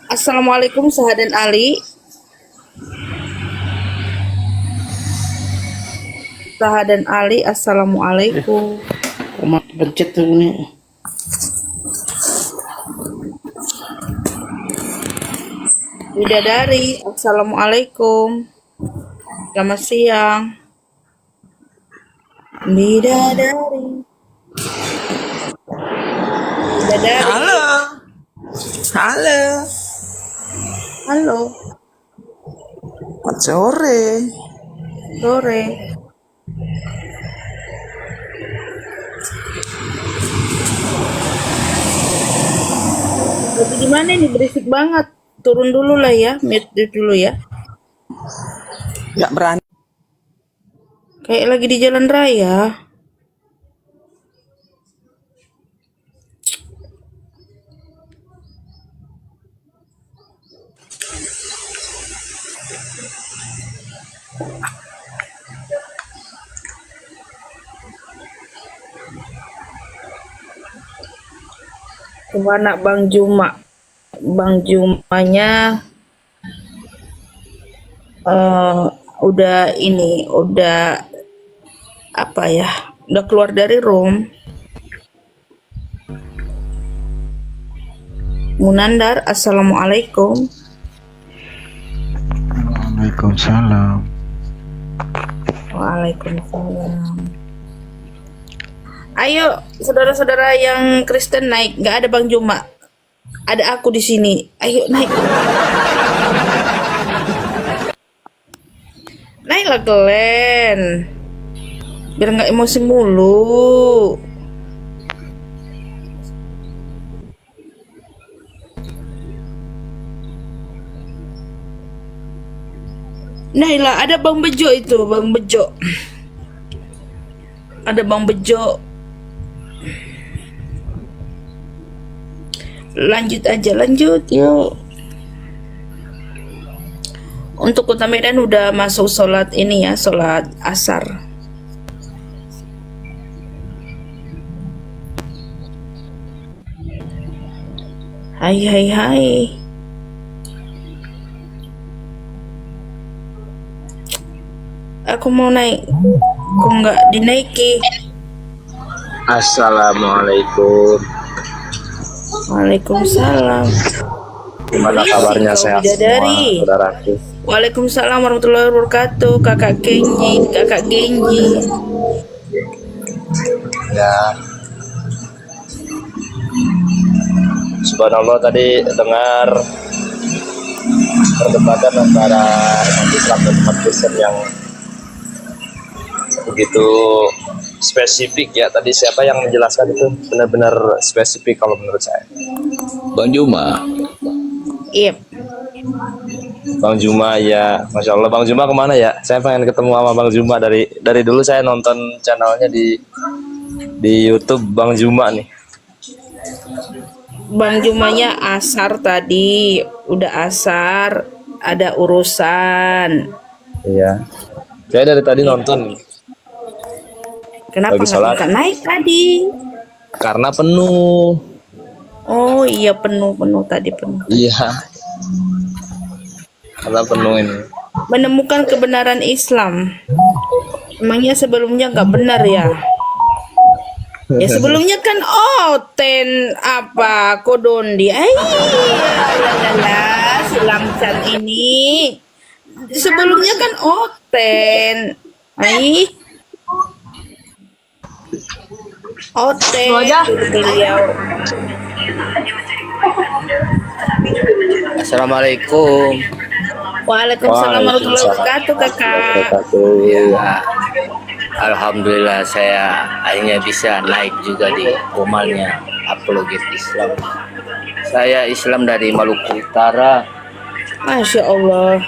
Assalamualaikum Sahadan Ali. Sahadan Ali, assalamualaikum. Umat pencet tuh ini. Bidadari, assalamualaikum. Selamat siang. Bidadari. Bidadari. Halo. Halo. Halo. Selamat sore. Sore. Lagi di mana nih, berisik banget. Turun dulu lah ya, mute dulu ya. Gak berani. Kayak lagi di jalan raya. Kemana Bang Juma? Bang Jumanya udah ini, udah apa ya? Udah keluar dari room. Munandar, assalamualaikum. Waalaikumsalam. Waalaikumsalam. Ayo, saudara-saudara yang Kristen naik. Nggak ada Bang Juma. Ada aku di sini. Ayo naik. Naiklah Glenn. Biar nggak emosi mulu. Naiklah, ada Bang Bejo itu, Bang Bejo. Ada Bang Bejo. Lanjut aja, lanjut yuk. Untuk Kota Medan udah masuk sholat ini ya, sholat asar. Hai hai hai. Aku mau naik, kok nggak dinaiki? Assalamualaikum. Waalaikumsalam. Gimana Isi kabarnya, kau sehat bidadari. semua saudaraku? Waalaikumsalam warahmatullahi wabarakatuh. Kakak Genji, kakak Genji. Ya, subhanallah, tadi dengar perdebatan antara umat Islam dan umat Kristen yang begitu spesifik ya. Tadi siapa yang menjelaskan itu benar-benar spesifik kalau menurut saya. Bang Juma. Iya. Bang Juma ya, masya Allah. Bang Juma kemana ya? Saya pengen ketemu sama Bang Juma dari dulu saya nonton channelnya di YouTube Bang Juma nih. Bang Jumanya asar tadi, udah asar, ada urusan. Iya. Saya dari tadi nonton. Kenapa Lagi sholat. nggak naik tadi? Karena penuh. Oh iya, penuh tadi penuh. Iya. Karena penuh ini. Menemukan kebenaran Islam. Emangnya sebelumnya nggak benar ya? Ya sebelumnya kan Oten apa Kodondi. Silamsan ini. Sebelumnya kan Oten. Oten beliau. Assalamualaikum. Waalaikumsalam warahmatullahi wabarakatuh, kakak. Ya, alhamdulillah saya akhirnya bisa naik juga di komalnya apologet Islam. Saya Islam dari Maluku Utara. Masya Allah.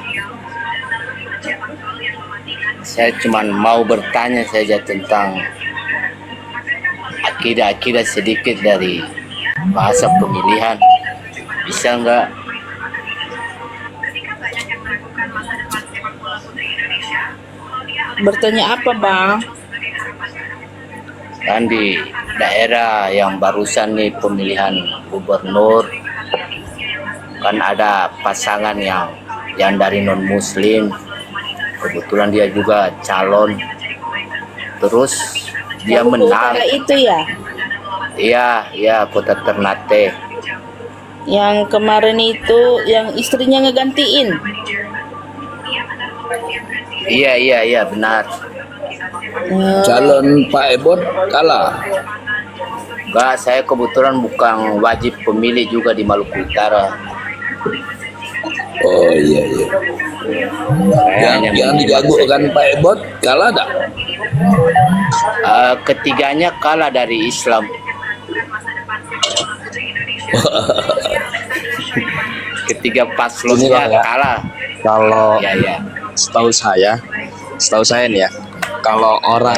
Saya cuma mau bertanya saja tentang akidah-akidah sedikit dari bahasa pemilihan. Bisa nggak? Bertanya apa, Bang? Kan di daerah yang barusan nih pemilihan gubernur, kan ada pasangan yang dari non muslim, kebetulan dia juga calon, terus dia Maluku menang. Utara itu ya? Iya, Kota Ternate. Yang kemarin itu yang istrinya ngegantiin. Iya, benar. Calon Pak Ebot kalah. Enggak, saya kebetulan bukan wajib pemilih juga di Maluku Utara. Oh iya. Yang dijagokan Pak Ebot kalah tak? Ketiganya kalah dari Islam. Ketiga paslonnya kalah. Kalau Iya. setahu saya nih ya, kalau orang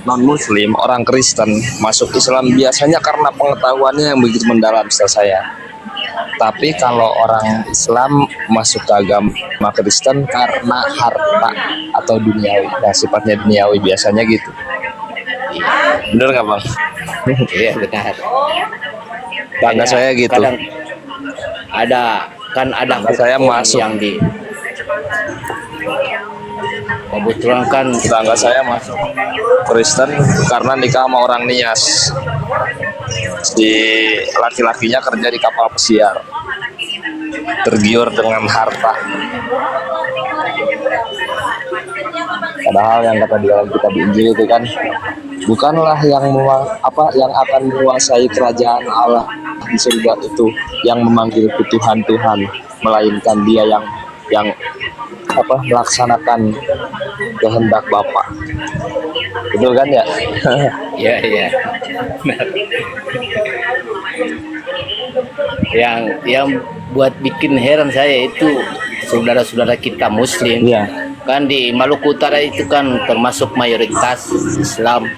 non muslim, orang Kristen masuk Islam biasanya karena pengetahuannya yang begitu mendalam, setahu saya. Tapi kalau orang Islam masuk ke agama Kristen karena harta atau duniawi, sifatnya duniawi biasanya gitu. Bener nggak, Bang? Iya, benar. Tangga saya gitu. Kadang ada saya hukum masuk yang di kebetulan kan tetangga saya masuk Kristen karena nikah sama orang Nias. Si laki-lakinya kerja di kapal pesiar, tergiur dengan harta. Padahal yang kata di dalam kitab Injil itu kan, bukanlah yang akan menguasai kerajaan Allah di surga itu yang memanggil Tuhan, melainkan dia yang melaksanakan kehendak Bapa. Betul kan ya? Iya. Yang buat bikin heran saya itu saudara-saudara kita Muslim. Iya. Kan di Maluku Utara itu kan termasuk mayoritas Islam.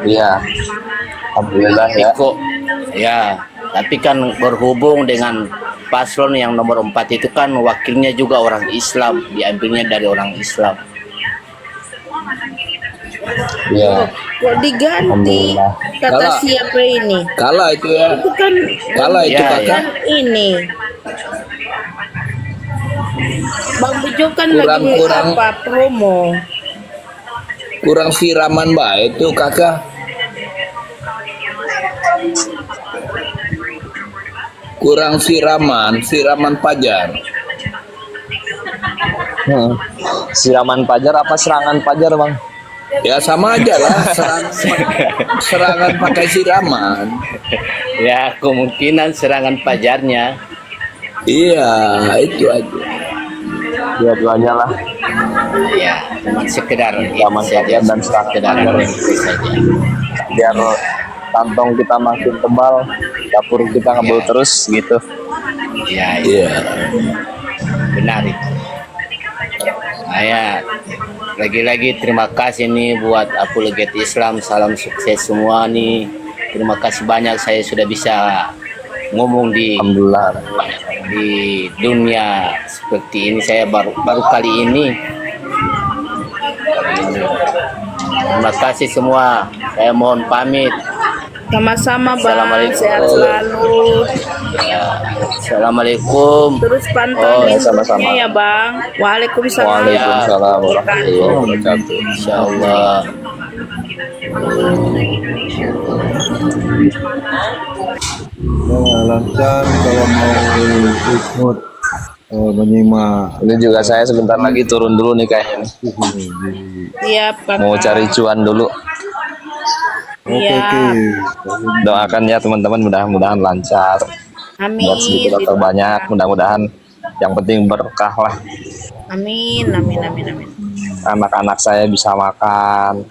Iya. Alhamdulillah ya. Tapi kan berhubung dengan paslon yang nomor 4 itu kan wakilnya juga orang Islam, diambilnya dari orang Islam. Ya. Kok diganti? Alhamdulillah. Kata Kalah. siapa ini? Kalah itu ya. Itu kan Kalah itu Ya, kakak. kan ini. Bang Bejo kan Kurang- lagi kurang. apa promo. Kurang siraman baik itu kakak. Kurang siraman pajar. Siraman pajar apa serangan pajar, Bang? Ya sama aja lah, serangan pakai siraman. Ya, kemungkinan serangan pajarnya. Iya, itu aja. Dua-duanya lah. Ya, cuma sekedar Siraman pajar dan serangan sekedar pajar. itu saja. Biar kantong kita makin tebal, dapur kita ngebul terus gitu. Ya, Iya. benar itu. Saya lagi-lagi terima kasih nih buat Apologet Islam, salam sukses semua nih. Terima kasih banyak saya sudah bisa ngomong di Alhamdulillah. di dunia seperti ini. Saya baru kali ini. Terima kasih semua. Saya mohon pamit. Sama-sama Bang, Assalamualaikum. sehat selalu. Ya, Assalamualaikum. Terus pantauin sama-sama. grupnya ya Bang. Waalaikumsalam. Waalaikumsalam warahmatullahi wabarakatuh. Insyaallah. Lancar kalau mau ikut menyimak. Ini juga saya sebentar lagi turun dulu nih kayaknya. Siap Kakak. Mau cari cuan dulu. Iya. Doakan ya teman-teman, mudah-mudahan lancar. Amin. Buat sedikit atau banyak, mudah-mudahan yang penting berkah lah. Amin, amin, amin, amin. Anak-anak saya bisa makan,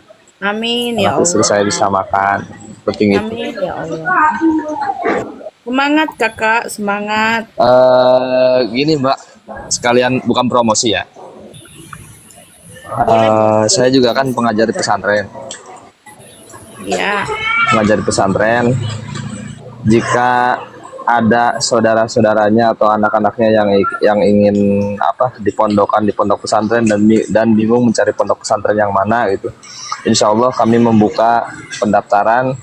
Amin ya anak istri Allah. saya bisa makan. Penting itu. Amin ya Allah. Semangat Kakak, semangat. Gini Mbak, sekalian bukan promosi ya. Saya juga kan pengajar di pesantren. Ya. Mengajar di pesantren. Jika ada saudara-saudaranya atau anak-anaknya yang ingin di pondok pesantren dan bingung mencari pondok pesantren yang mana gitu, Insya Allah kami membuka pendaftaran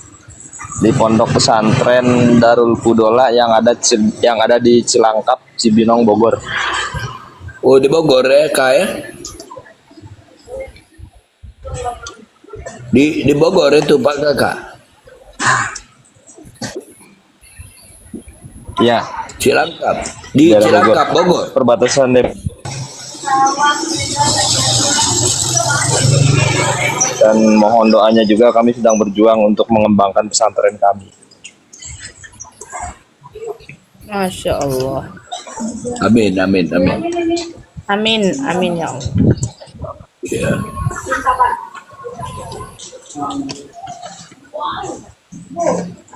di pondok pesantren Darul Fudola yang ada di Cilangkap, Cibinong, Bogor. Oh, di Bogor ya kak ya? Di Bogor itu Pak kakak. Ya, Cilangkap. Di daerah Cilangkap Bogor. Perbatasan dan mohon doanya juga, kami sedang berjuang untuk mengembangkan pesantren kami. Masya Allah. Amin, amin, amin. Amin, amin ya Allah. Ya.